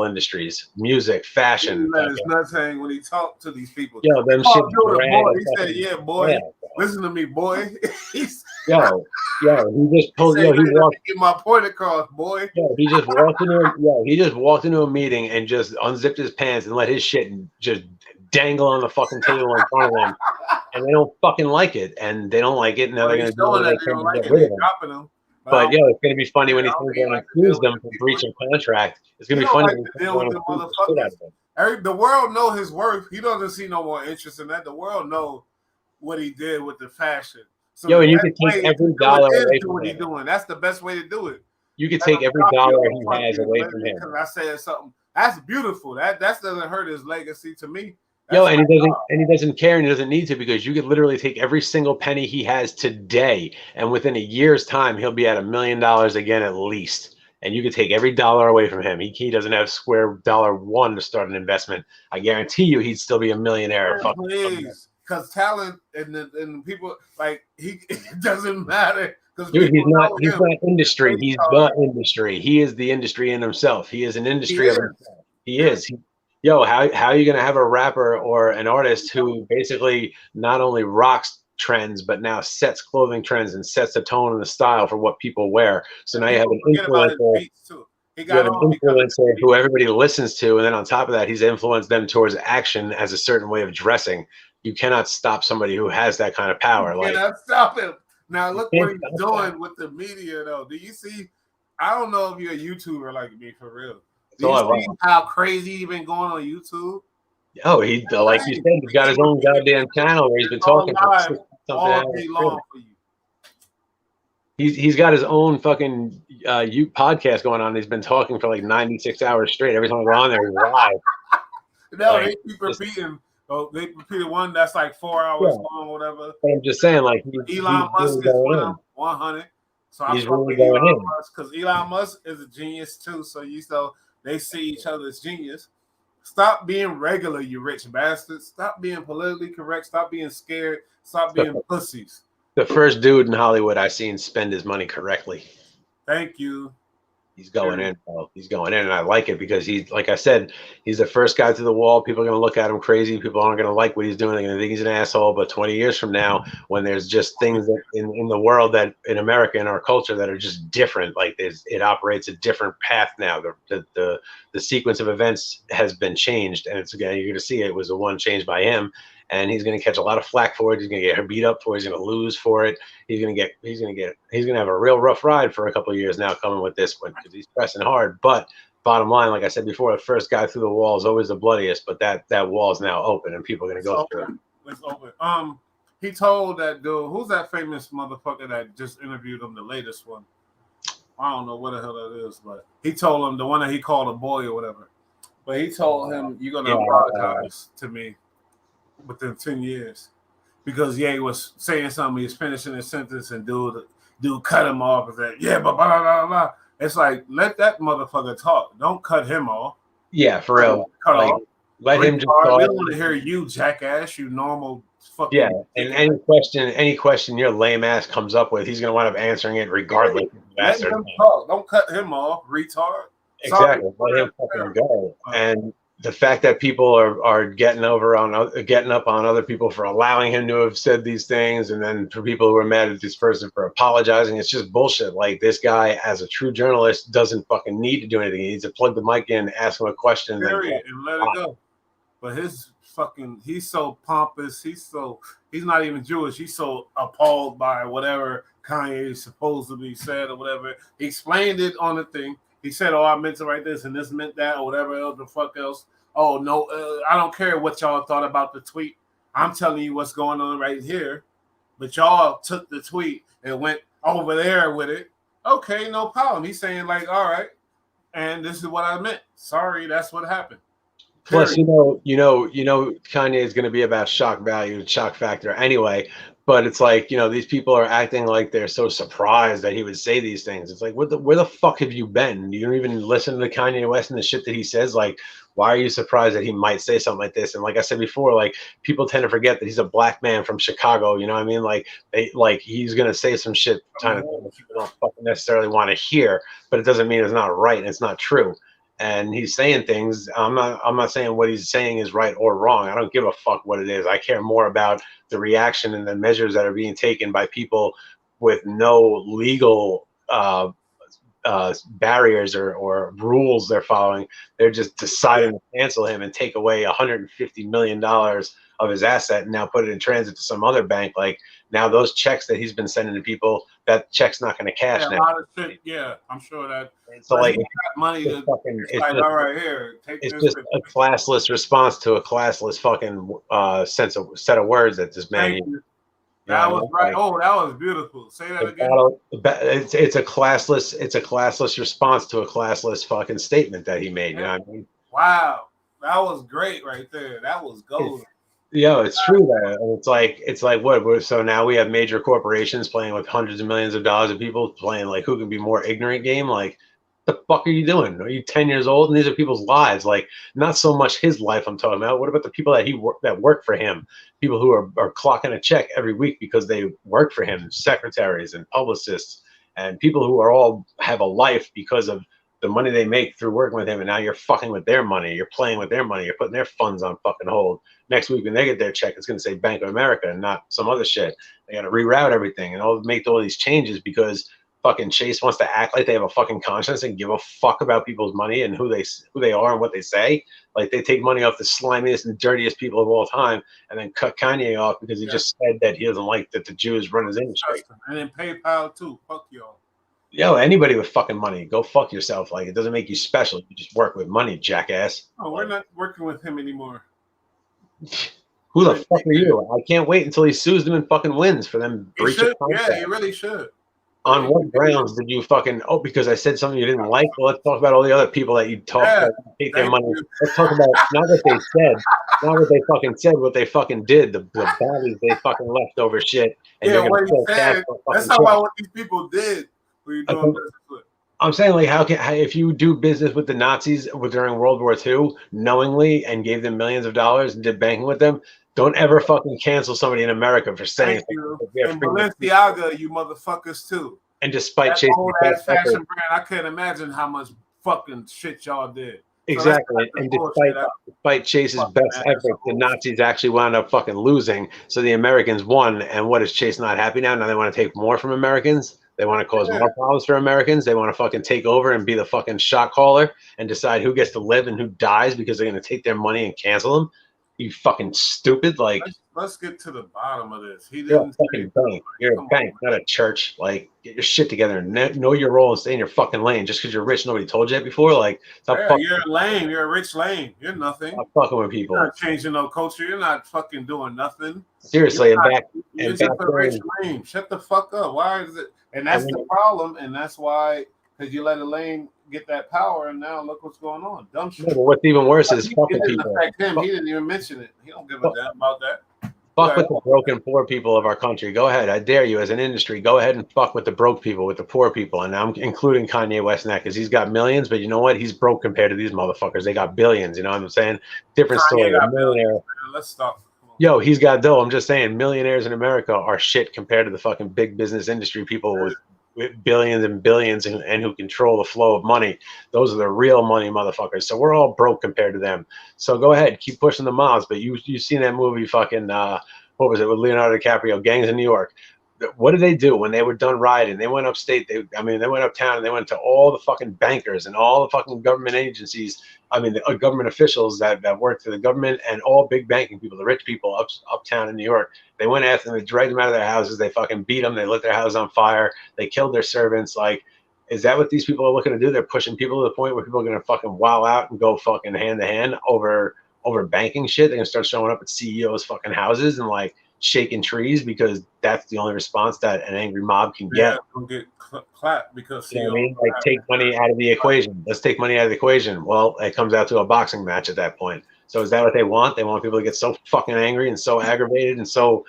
B: industries, music, fashion.
A: It's not saying when he talked to these people.
B: Yo, them shit.
A: He said, "Yeah, boy, listen to me, boy."
B: He just told he walked.
A: Get my point across, boy.
B: He just walked into a meeting and just unzipped his pants and let his shit just dangle on the fucking table in front of them, and they don't fucking like it, and they don't like it. Now they're gonna do what they can to get rid of him. But it's going to be funny when he's going to accuse them for breach of contract. It's going to be funny.
A: The world know his worth. He doesn't see no more interest in that. The world know what he did with the fashion. So
B: and you can take every dollar away from him.
A: Doing. That's the best way to do it.
B: You can take every dollar he has away from him.
A: Because I said something. That's beautiful. That doesn't hurt his legacy to me.
B: And he doesn't care and he doesn't need to, because you could literally take every single penny he has today, and within a year's time he'll be at $1 million again at least. And you could take every dollar away from him. He doesn't have square $1 to start an investment. I guarantee you he'd still be a millionaire.
A: Please, because talent and people like it doesn't matter.
B: Dude, he's not industry. He's the industry. He is the industry in himself. He is an industry of himself. He is. How are you going to have a rapper or an artist who basically not only rocks trends, but now sets clothing trends and sets the tone and the style for what people wear? So now you have an influencer, who everybody listens to, and then on top of that, he's influenced them towards action as a certain way of dressing. You cannot stop somebody who has that kind of power.
A: You cannot stop him. Now look what he's doing with the media, though. Do you see? I don't know if you're a YouTuber like me, for real. Do you see how crazy he's been going on YouTube?
B: Oh, he like you said, he's got his own goddamn channel where he's been talking
A: all day long for you.
B: He's got his own fucking podcast going on. He's been talking for like 96 hours straight. Every time I go on there, he's live.
A: They keep repeating. Oh, they repeated one that's like 4 hours long, whatever.
B: But I'm just saying, like
A: Elon Musk is 100. So
B: he's really going in
A: because Elon Musk is a genius too. So they see each other as genius. Stop being regular, you rich bastards. Stop being politically correct. Stop being scared. Stop being pussies.
B: The first dude in Hollywood I seen spend his money correctly.
A: Thank you.
B: He's going in, bro. He's going in, and I like it because he's, like I said, he's the first guy to the wall. People are going to look at him crazy. People aren't going to like what he's doing. They're going to think he's an asshole. But 20 years from now, when there's just things that in the world, that in America, in our culture, that are just different, like it operates a different path now. The sequence of events has been changed, and it's, again, you're going to see it was the one changed by him. And he's going to catch a lot of flack for it. He's going to get beat up for it. He's going to lose for it. He's going to have a real rough ride for a couple of years now coming with this one, because he's pressing hard. But bottom line, like I said before, the first guy through the wall is always the bloodiest, but that wall is now open and people are going to go through it.
A: It's open. He told that dude, who's that famous motherfucker that just interviewed him, the latest one? I don't know what the hell that is, but he told him, the one that he called a boy or whatever. But he told him, you're going to apologize to me within 10 years, because Ye was saying something, he was finishing his sentence, and dude cut him off and said, yeah, but blah, blah, blah, blah. It's like, let that motherfucker talk. Don't cut him off.
B: Yeah, for real.
A: Cut off.
B: Let him just
A: talk. We don't want to hear you, jackass, you normal fucking.
B: Yeah, and any question your lame ass comes up with, he's going to wind up answering it regardless.
A: Let him talk. Don't cut him off, retard.
B: Exactly. Let him fucking go. And the fact that people are getting up on other people for allowing him to have said these things, and then for people who are mad at this person for apologizing, it's just bullshit. Like, this guy, as a true journalist, doesn't fucking need to do anything. He needs to plug the mic in, ask him a question,
A: and let it go. But he's so pompous. He's not even Jewish. He's so appalled by whatever Kanye supposedly said or whatever. He explained it on the thing. He said, oh, I meant to write this and this meant that or whatever else the fuck else. Oh, no, I don't care what y'all thought about the tweet. I'm telling you what's going on right here. But y'all took the tweet and went over there with it. Okay, no problem. He's saying, like, all right, and this is what I meant. Sorry, that's what happened.
B: Plus, you know, Kanye is going to be about shock value and shock factor anyway. But it's like, these people are acting like they're so surprised that he would say these things. It's like, where the fuck have you been? You don't even listen to Kanye West and the shit that he says. Like, why are you surprised that he might say something like this? And like I said before, like, people tend to forget that he's a black man from Chicago. You know what I mean? Like he's gonna say some shit kind of thing that people don't fucking necessarily want to hear, but it doesn't mean it's not right and it's not true. And he's saying things. I'm not saying what he's saying is right or wrong. I don't give a fuck what it is. I care more about the reaction and the measures that are being taken by people with no legal barriers or rules they're following. They're just deciding to cancel him and take away $150 million of his asset and now put it in transit to some other bank. Like, now those checks that he's been sending to people, that check's not going to cash now.
A: A lot of shit, yeah, I'm sure that.
B: So like,
A: money to
B: it's
A: like,
B: just,
A: all right, here, take
B: it's
A: this.
B: just a classless response to a classless fucking set of words that this man used.
A: That was right. Oh, that was beautiful. Say that again.
B: It's a classless response to a classless fucking statement that he made. You know what I mean?
A: Wow, that was great right there. That was gold.
B: It's true that it's like what? So now we have major corporations playing with hundreds of millions of dollars of people playing like who can be more ignorant game. Like, the fuck are you doing? Are you 10 years old? And these are people's lives. Like, not so much his life I'm talking about. What about the people that work for him? People who are clocking a check every week because they work for him, secretaries and publicists, and people who are all have a life because of the money they make through working with him. And now you're fucking with their money. You're playing with their money. You're putting their funds on fucking hold. Next week when they get their check, it's going to say Bank of America and not some other shit. They got to reroute everything and make all these changes because fucking Chase wants to act like they have a fucking conscience and give a fuck about people's money and who they are and what they say. Like, they take money off the slimiest and dirtiest people of all time and then cut Kanye off because he just said that he doesn't like that the Jews run his industry.
A: And then PayPal too. Fuck y'all.
B: Yo, anybody with fucking money, go fuck yourself. Like, it doesn't make you special. You just work with money, jackass.
A: Oh, we're not working with him anymore.
B: Who the fuck are you? I can't wait until he sues them and fucking wins for them breach of contract.
A: Yeah, he really should.
B: On what grounds did you fucking? Oh, because I said something you didn't like. Well, let's talk about all the other people that you talk about, take their money. Let's talk about not what they said, not what they fucking said, what they fucking did. The bodies they fucking left over shit. And
A: yeah, what he said. That's not about what these people did. Who you doing business with?
B: I'm saying, like, if you do business with the Nazis during World War II knowingly and gave them millions of dollars and did banking with them, don't ever fucking cancel somebody in America for saying.
A: Thank you. And Balenciaga, you motherfuckers too.
B: And despite
A: That
B: Chase's
A: old
B: best
A: ass fashion
B: effort,
A: brand, I can't imagine how much fucking shit y'all did.
B: exactly,
A: So
B: and
A: bullshit out.
B: despite Chase's
A: Fuck,
B: best
A: man, that's
B: efforts, the
A: bullshit.
B: Nazis actually wound up fucking losing. So the Americans won. And what is Chase not happy now? Now they want to take more from Americans. They want to cause
A: Yeah.
B: more problems for Americans. They want to fucking take over and be the fucking shot caller and decide who gets to live and who dies because they're going to take their money and cancel them. You fucking stupid! Like,
A: Let's get to the bottom of this. He
B: you're a
A: didn't
B: fucking bank. You're a
A: come
B: bank,
A: on,
B: not a church. Like, get your shit together and know your role and stay in your fucking lane. Just because you're rich, nobody told you that before. Like, stop
A: yeah,
B: fucking.
A: you're lame. You're a rich lame. You're nothing.
B: Stop fucking with
A: You're
B: people.
A: not changing no culture. You're not fucking doing nothing.
B: Seriously,
A: You're
B: and
A: just
B: back
A: a rich
B: then,
A: lame. Shut the fuck up. Why is it? And that's the problem. And that's why, because you let a lame get that power, and now look what's going on. Dumb shit.
B: no, but what's even worse is
A: It
B: fucking
A: didn't
B: people.
A: affect him. He didn't even mention it. He don't give a damn about that.
B: Fuck with the broken poor people of our country. Go ahead. I dare you as an industry. Go ahead and fuck with the broke people, with the poor people. And I'm including Kanye West in that because he's got millions, but you know what? He's broke compared to these motherfuckers. They got billions. You know what I'm saying? Different story.
A: Kanye got billions, man. Let's stop.
B: Yo, he's got dough. I'm just saying, millionaires in America are shit compared to the fucking big business industry people with billions and billions and who control the flow of money. Those are the real money motherfuckers. So we're all broke compared to them. So go ahead, keep pushing the miles. But you seen that movie fucking what was it with Leonardo DiCaprio, Gangs in New York? What did they do when they were done rioting? They went upstate. They went uptown and they went to all the fucking bankers and all the fucking government agencies. I mean, the government officials that work for the government and all big banking people, the rich people uptown in New York. They went after them. They dragged them out of their houses. They fucking beat them. They lit their house on fire. They killed their servants. Like, is that what these people are looking to do? They're pushing people to the point where people are going to fucking wow out and go fucking hand to hand over banking shit. They're going to start showing up at CEOs' fucking houses and like shaking trees because that's the only response that an angry mob can get.
A: Don't get clapped because
B: you know what I mean? Like, take money out of the equation. Let's take money out of the equation. Well, it comes out to a boxing match at that point. So is that what they want? They want people to get so fucking angry and so aggravated and so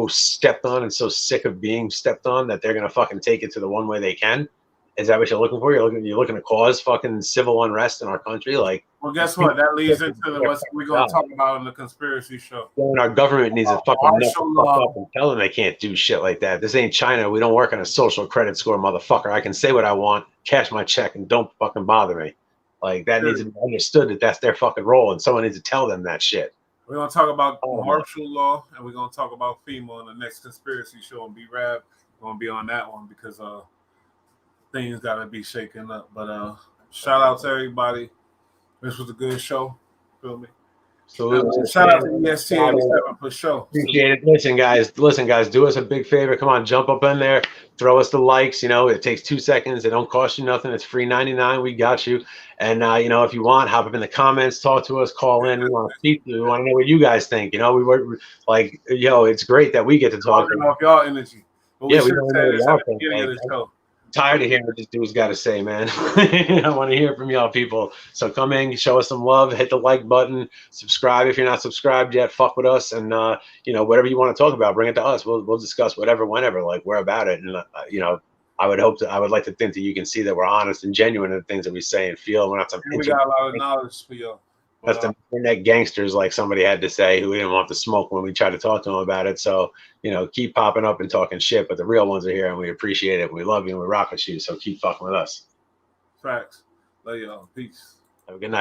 B: stepped on and so sick of being stepped on that they're gonna fucking take it to the one way they can. Is that what you're looking for? You're looking to cause fucking civil unrest in our country? Like,
A: well, guess what? That leads into what we're going to talk about in the conspiracy show.
B: Our government needs to fucking nut the fuck up and tell them they can't do shit like that. This ain't China. We don't work on a social credit score, motherfucker. I can say what I want, cash my check, and don't fucking bother me. Like, that needs to be understood that that's their fucking role, and someone needs to tell them that shit.
A: We're going to talk about martial law, and we're going to talk about FEMA in the next conspiracy show, and B-Rab going to be on that one because things got to be shaken up. But shout out to everybody. This was a good show. Feel me?
B: So
A: shout out to EST87 for sure.
B: Appreciate it. Listen, guys, do us a big favor. Come on, jump up in there, throw us the likes. You know, it takes 2 seconds. It don't cost you nothing. It's free 99. We got you. And if you want, hop up in the comments, talk to us, call in. We want to speak to you. We want to know what you guys think. We were like, it's great that we get to talk.
A: Off y'all energy. But we should say this at the beginning of the show.
B: Tired of hearing what this dude's got to say, man. I want to hear from y'all people. So come in, show us some love, hit the like button, subscribe if you're not subscribed yet. Fuck with us, and whatever you want to talk about, bring it to us. We'll discuss whatever, whenever. Like, we're about it, and I would like to think that you can see that we're honest and genuine in the things that we say and feel. We're not some.
A: We got a lot of knowledge for y'all.
B: That's the internet gangsters, like somebody had to say, who didn't want to smoke when we tried to talk to them about it. So, keep popping up and talking shit, but the real ones are here, and we appreciate it. And we love you, and we rock with you. So keep fucking with us.
A: Facts. Love y'all. Peace.
B: Have a good night.